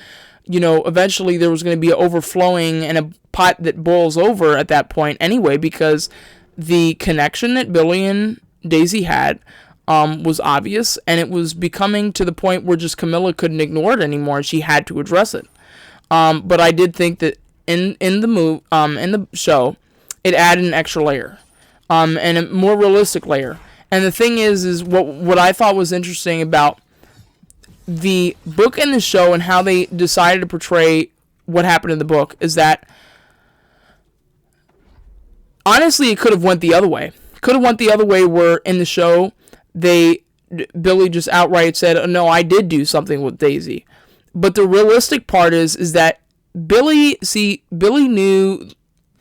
Speaker 1: eventually there was gonna be an overflowing and a pot that boils over at that point anyway, because the connection that Billy and Daisy had was obvious, and it was becoming to the point where just Camilla couldn't ignore it anymore. She had to address it. But I did think that in the show, it added an extra layer, and a more realistic layer. And the thing is what I thought was interesting about the book and the show and how they decided to portray what happened in the book is that, honestly, it could have went the other way. Could have went the other way where in the show, Billy just outright said, oh, no, I did do something with Daisy. But the realistic part is that Billy knew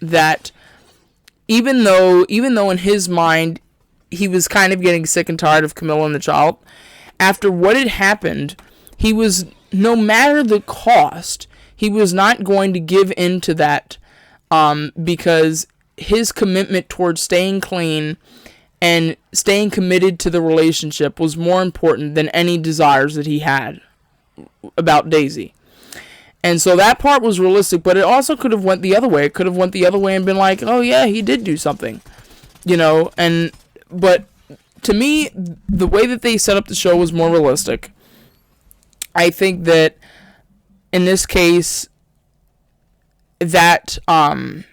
Speaker 1: that even though in his mind he was kind of getting sick and tired of Camilla and the child, after what had happened, he was, no matter the cost, he was not going to give in to that, because his commitment towards staying clean and staying committed to the relationship was more important than any desires that he had about Daisy. And so that part was realistic, but it also could have went the other way. It could have went the other way and been like, oh yeah, he did do something, but to me, the way that they set up the show was more realistic. I think that in this case, that, them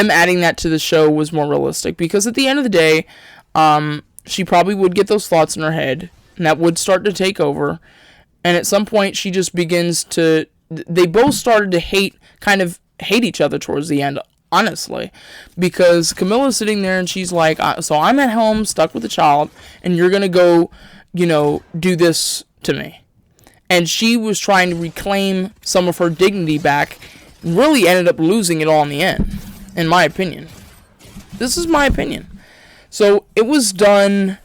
Speaker 1: adding that to the show was more realistic, because at the end of the day, She probably would get those thoughts in her head, and that would start to take over. And at some point, she just begins to. They both started to kind of hate each other towards the end, honestly, because Camilla's sitting there and she's like, "So I'm at home, stuck with a child, and you're gonna go, do this to me." And she was trying to reclaim some of her dignity back, and really ended up losing it all in the end, in my opinion. This is my opinion. So it was done.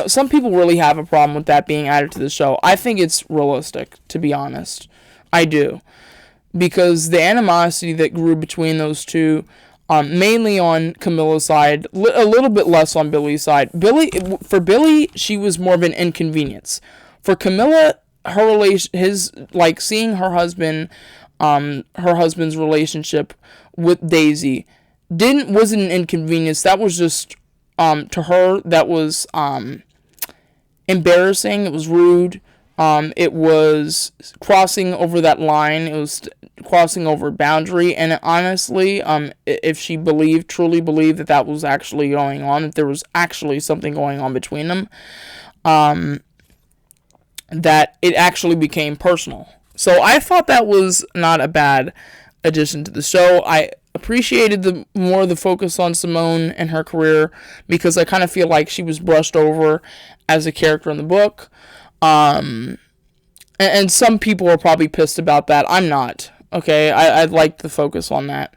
Speaker 1: Some people really have a problem with that being added to the show. I think it's realistic, to be honest. I do. Because the animosity that grew between those two, mainly on Camilla's side, a little bit less on Billy's side. For Billy, she was more of an inconvenience. For Camilla, seeing her husband's relationship with Daisy wasn't an inconvenience. That was just, to her, that was, embarrassing. It was rude. It was crossing over that line. It was crossing over a boundary. And honestly, if she truly believed that was actually going on, that there was actually something going on between them, that it actually became personal. So I thought that was not a bad addition to the show. I appreciated more the focus on Simone and her career, because I kind of feel like she was brushed over as a character in the book. And some people are probably pissed about that. I'm not. Okay, I'd like the focus on that.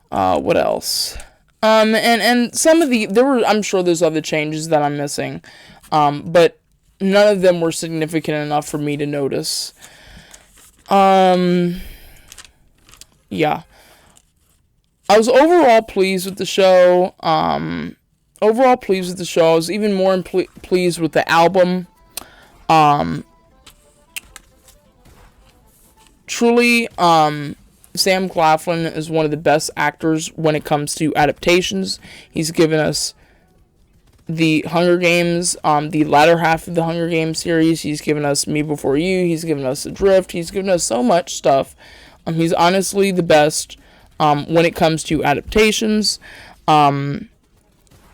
Speaker 1: What else? And some of I'm sure there's other changes that I'm missing. But none of them were significant enough for me to notice. Yeah. I was overall pleased with the show. I was even more pleased with the album. Truly, Sam Claflin is one of the best actors when it comes to adaptations. He's given us the Hunger Games, the latter half of the Hunger Games series. He's given us Me Before You. He's given us Adrift. He's given us so much stuff. He's honestly the best when it comes to adaptations. When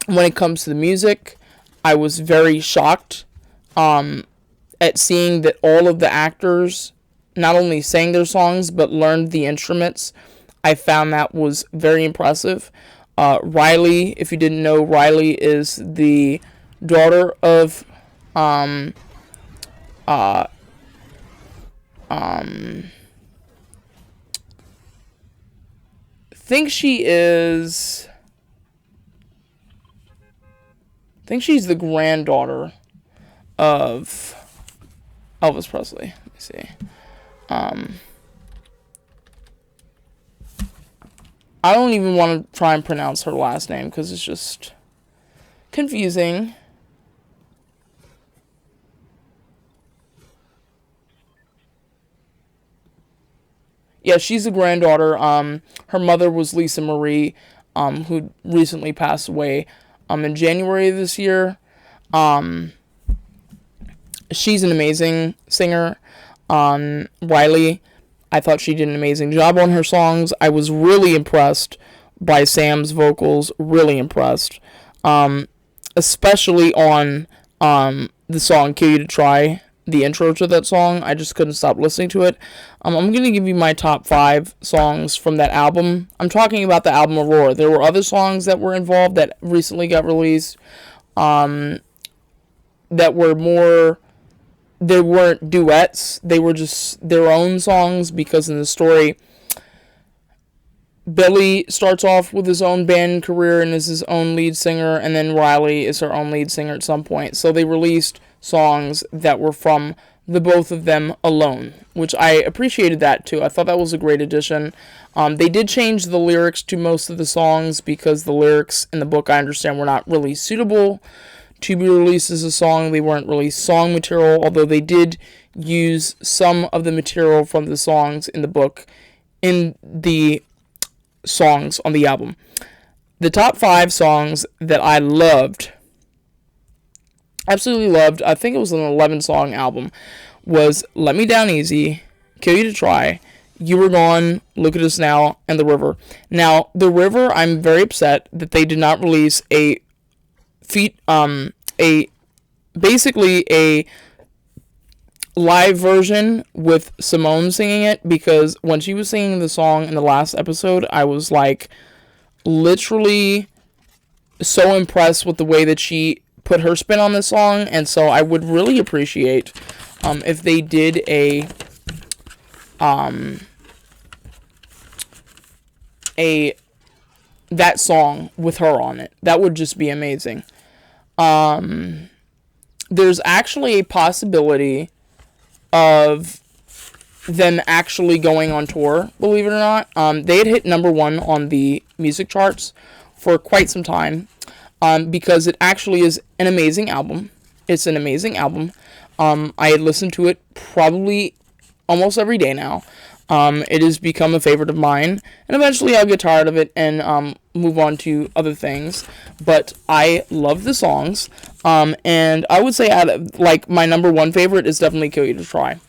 Speaker 1: it comes to the music, I was very shocked at seeing that all of the actors not only sang their songs, but learned the instruments. I found that was very impressive. Riley, if you didn't know, Riley is the daughter of think she's the granddaughter of Elvis Presley. Let me see. I don't even want to try and pronounce her last name because it's just confusing. Yeah, she's a granddaughter. Her mother was Lisa Marie, who recently passed away in January of this year. She's an amazing singer. Riley, I thought she did an amazing job on her songs. I was really impressed by Sam's vocals, really impressed. Especially on the song Kill You to Try, the intro to that song. I just couldn't stop listening to it. I'm going to give you my top 5 songs from that album. I'm talking about the album Aurora. There were other songs that were involved that recently got released that were more... They weren't duets. They were just their own songs because in the story, Billy starts off with his own band career and is his own lead singer, and then Riley is her own lead singer at some point. So they released songs that were from the both of them alone, which I appreciated that too. I thought that was a great addition. They did change the lyrics to most of the songs because the lyrics in the book, I understand, were not really suitable to be released as a song. They weren't really song material, although they did use some of the material from the songs in the book in the songs on the album. The top 5 songs that I loved, absolutely loved, I think it was an 11-song album, was Let Me Down Easy, Kill You to Try, You Were Gone, Look at Us Now, and The River. Now, The River, I'm very upset that they did not release a basically a live version with Simone singing it, because when she was singing the song in the last episode, I was like literally so impressed with the way that she put her spin on this song, and so I would really appreciate if they did a that song with her on it. That would just be amazing. There's actually a possibility of them actually going on tour, believe it or not. They had hit number one on the music charts for quite some time, because it actually is an amazing album. It's an amazing album. I had listened to it probably almost every day now. It has become a favorite of mine, and eventually I'll get tired of it and move on to other things. But I love the songs, and I would say my number one favorite is definitely Kill You to Try.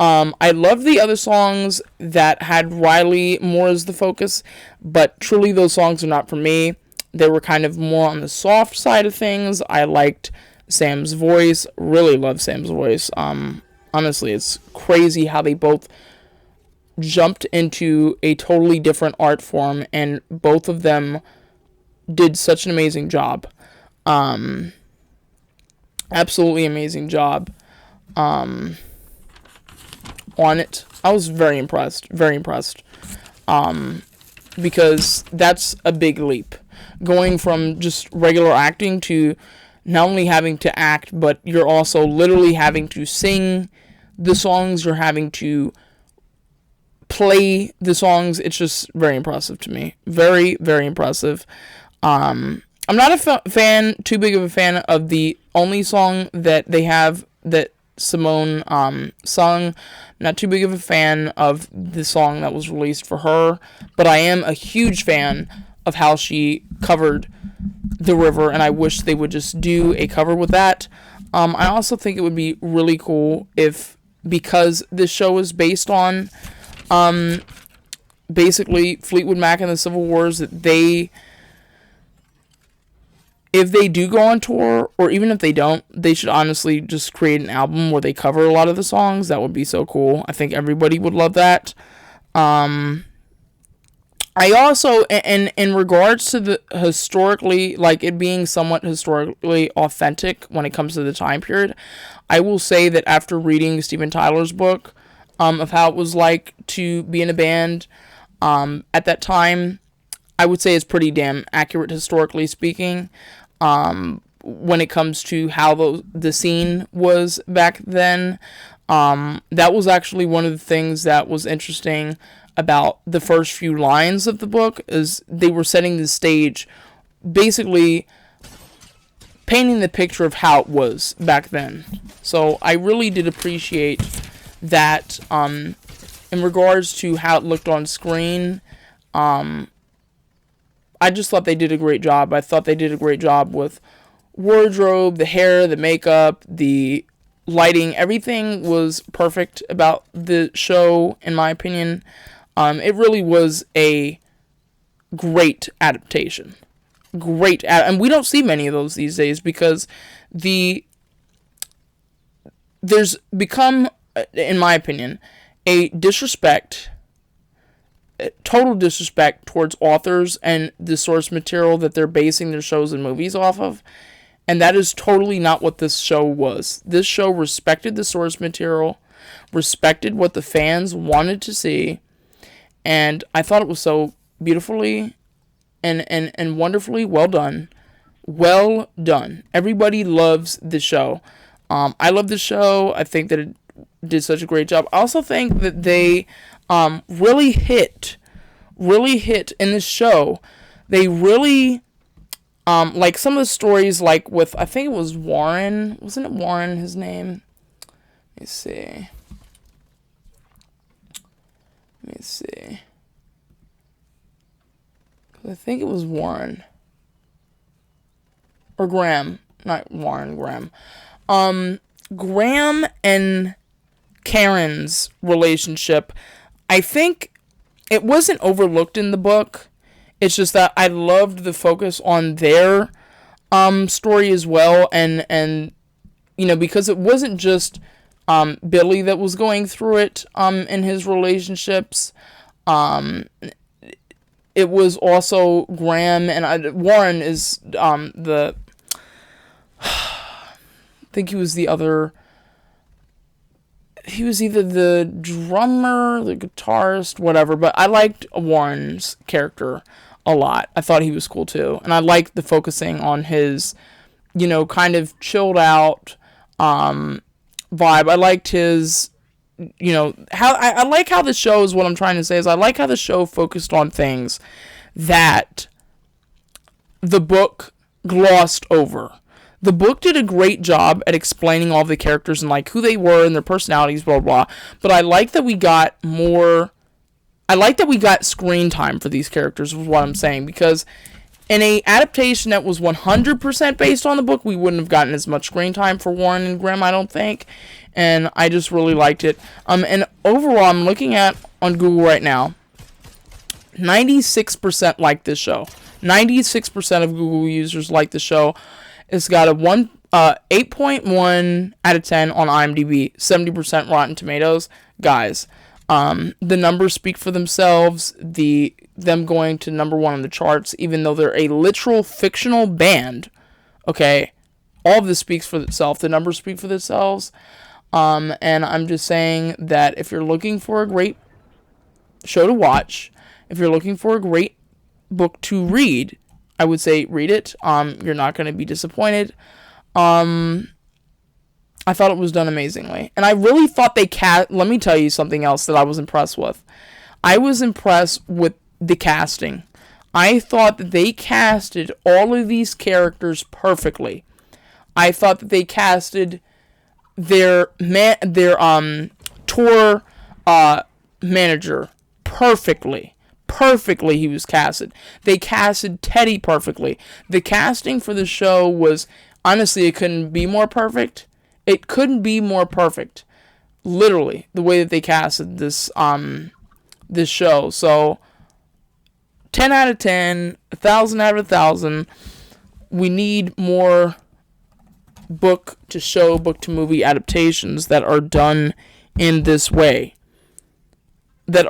Speaker 1: I love the other songs that had Riley more as the focus, but truly those songs are not for me. They were kind of more on the soft side of things. I liked Sam's voice, really love Sam's voice. Honestly, it's crazy how they both jumped into a totally different art form, and both of them did such an amazing job. Absolutely amazing job on it. I was very impressed, because that's a big leap, going from just regular acting to not only having to act, but you're also literally having to sing the songs, you're having to play the songs. It's just very impressive to me. Very, very impressive. I'm not a too big of a fan of the only song that they have that Simone sung. Not too big of a fan of the song that was released for her, but I am a huge fan of how she covered The River, and I wish they would just do a cover with that. I also think it would be really cool if, because this show is based on basically Fleetwood Mac and the Civil Wars, that if they do go on tour, or even if they don't, they should honestly just create an album where they cover a lot of the songs. That would be so cool. I think everybody would love that. I also, in regards to the historically, like it being somewhat historically authentic when it comes to the time period, I will say that after reading Steven Tyler's book, of how it was like to be in a band, at that time, I would say it's pretty damn accurate historically speaking, when it comes to how the scene was back then. That was actually one of the things that was interesting about the first few lines of the book, is they were setting the stage, basically painting the picture of how it was back then. So I really did appreciate that, in regards to how it looked on screen. I just thought they did a great job. I thought they did a great job with wardrobe, the hair, the makeup, the lighting. Everything was perfect about the show, in my opinion. It really was a great adaptation. And we don't see many of those these days, because there's become, in my opinion, a total disrespect towards authors and the source material that they're basing their shows and movies off of. And that is totally not what this show was. This show respected the source material, respected what the fans wanted to see, and I thought it was so beautifully and wonderfully well done. Well done. Everybody loves the show. I love the show. I think that it did such a great job. I also think that they really hit in this show. They really, like some of the stories, like with, I think it was Warren. Wasn't it Warren, his name? Let me see. I think it was Warren. Or Graham. Not Warren, Graham. Graham and Karen's relationship, I think it wasn't overlooked in the book. It's just that I loved the focus on their story as well, and because it wasn't just Billy that was going through it in his relationships. It was also Graham, and Warren is the I think he was the other. He was either the drummer, the guitarist, whatever, but I liked Warren's character a lot. I thought he was cool too. And I liked the focusing on his, kind of chilled out vibe. I liked his, how I like how the show is what I'm trying to say is I like how the show focused on things that the book glossed over. The book did a great job at explaining all the characters and like who they were and their personalities, blah, blah, blah. But I like that we got screen time for these characters, is what I'm saying. Because in a adaptation that was 100% based on the book, we wouldn't have gotten as much screen time for Warren and Grimm, I don't think. And I just really liked it. And overall, I'm looking at on Google right now, 96% like this show. 96% of Google users like the show. It's got a 8.1 out of 10 on IMDb, 70% Rotten Tomatoes. Guys, the numbers speak for themselves. Them going to number 1 on the charts, even though they're a literal fictional band. Okay, all of this speaks for itself. The numbers speak for themselves. And I'm just saying that if you're looking for a great show to watch, if you're looking for a great book to read, I would say read it. You're not going to be disappointed. I thought it was done amazingly. And I really thought let me tell you something else that I was impressed with. I was impressed with the casting. I thought that they casted all of these characters perfectly. I thought that they casted their tour manager perfectly. Perfectly he was casted. They casted Teddy perfectly. The casting for the show was, honestly, it couldn't be more perfect. It couldn't be more perfect. Literally, the way that they casted this show. So 10 out of 10, 1,000 out of 1,000. We need more book to show, book to movie adaptations that are done in this way. These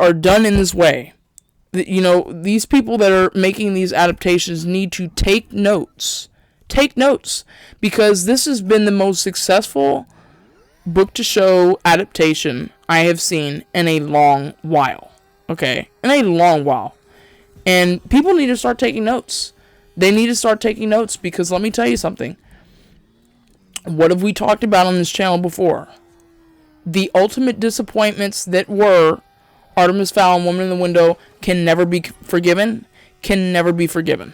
Speaker 1: people that are making these adaptations need to take notes. Take notes. Because this has been the most successful book to show adaptation I have seen in a long while. Okay? In a long while. And people need to start taking notes. They need to start taking notes because let me tell you something. What have we talked about on this channel before? The ultimate disappointments that were Artemis Fowl and Woman in the Window can never be forgiven. Can never be forgiven.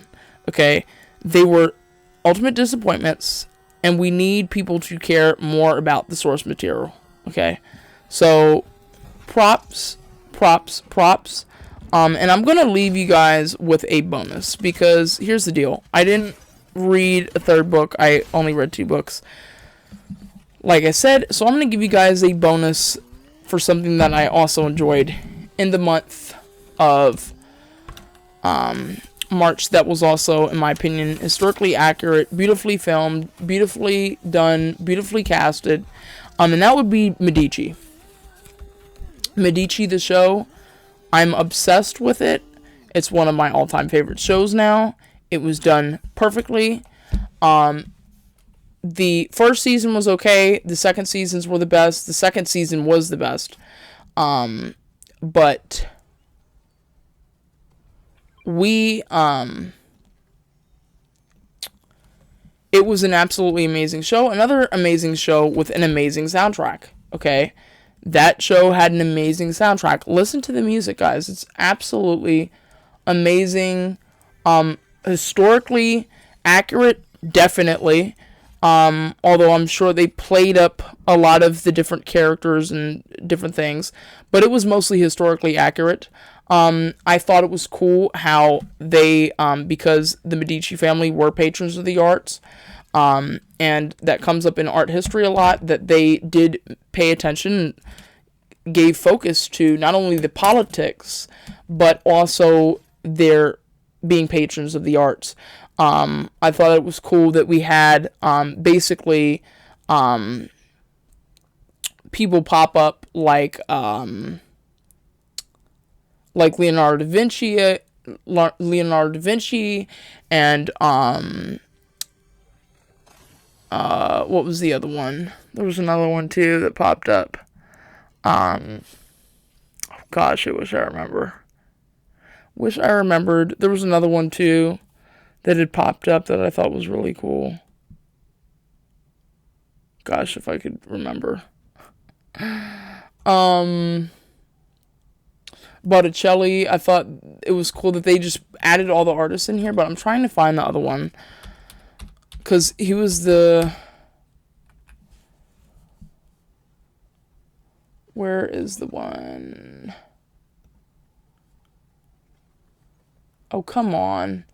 Speaker 1: Okay? They were ultimate disappointments, and we need people to care more about the source material. Okay? So, props. And I'm going to leave you guys with a bonus, because here's the deal. I didn't read a third book. I only read 2 books. Like I said, so I'm going to give you guys a bonus for something that I also enjoyed in the month of March that was also, in my opinion, historically accurate, beautifully filmed, beautifully done, beautifully casted, and that would be Medici. Medici, the show, I'm obsessed with it. It's one of my all-time favorite shows now. It was done perfectly. The first season was okay. The second seasons were the best. The second season was the best. But it was an absolutely amazing show. Another amazing show with an amazing soundtrack. Okay? That show had an amazing soundtrack. Listen to the music, guys. It's absolutely amazing. Historically accurate, definitely. Although I'm sure they played up a lot of the different characters and different things, but it was mostly historically accurate. I thought it was cool how they, because the Medici family were patrons of the arts, and that comes up in art history a lot, that they did pay attention, gave focus to not only the politics, but also their being patrons of the arts. I thought it was cool that we had basically people pop up like Leonardo da Vinci, and what was the other one? There was another one too that popped up. Oh gosh, I wish I remember. Wish I remembered. There was another one too that had popped up that I thought was really cool. Gosh, if I could remember. Botticelli, I thought it was cool that they just added all the artists in here, but I'm trying to find the other one. Because he was the... Where is the one? Oh, come on.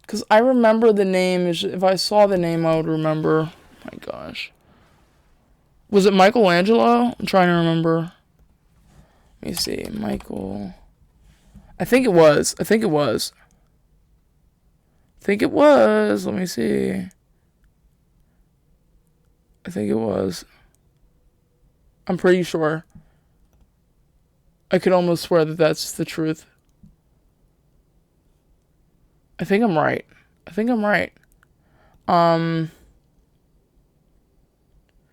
Speaker 1: Because I remember the name. If I saw the name, I would remember. Oh my gosh. Was it Michelangelo? I'm trying to remember. Let me see. Michael. I think it was. Let me see. I think it was. I'm pretty sure. I could almost swear that that's the truth. I think I'm right.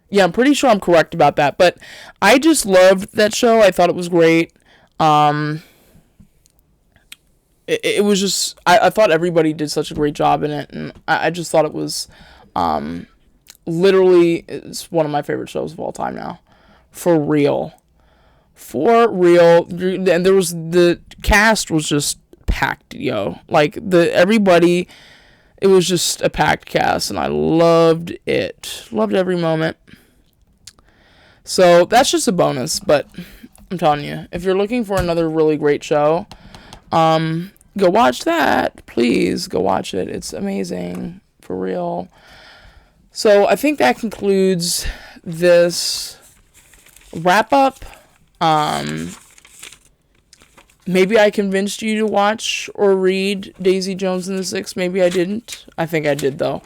Speaker 1: Yeah, I'm pretty sure I'm correct about that. But I just loved that show. I thought it was great. It was just... I thought everybody did such a great job in it. And I just thought it was... literally, it's one of my favorite shows of all time now. For real. And there was... The cast was just packed, yo. Like, everybody... It was just a packed cast, and I loved it. Loved every moment. So, that's just a bonus, but I'm telling you, if you're looking for another really great show, go watch that. Please, go watch it. It's amazing. For real. So, I think that concludes this wrap-up. Maybe I convinced you to watch or read Daisy Jones and the Six. Maybe I didn't. I think I did, though.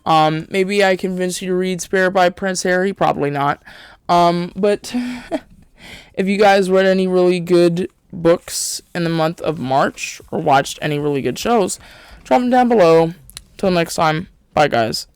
Speaker 1: Maybe I convinced you to read Spare by Prince Harry. Probably not. But if you guys read any really good books in the month of March or watched any really good shows, drop them down below. Till next time. Bye, guys.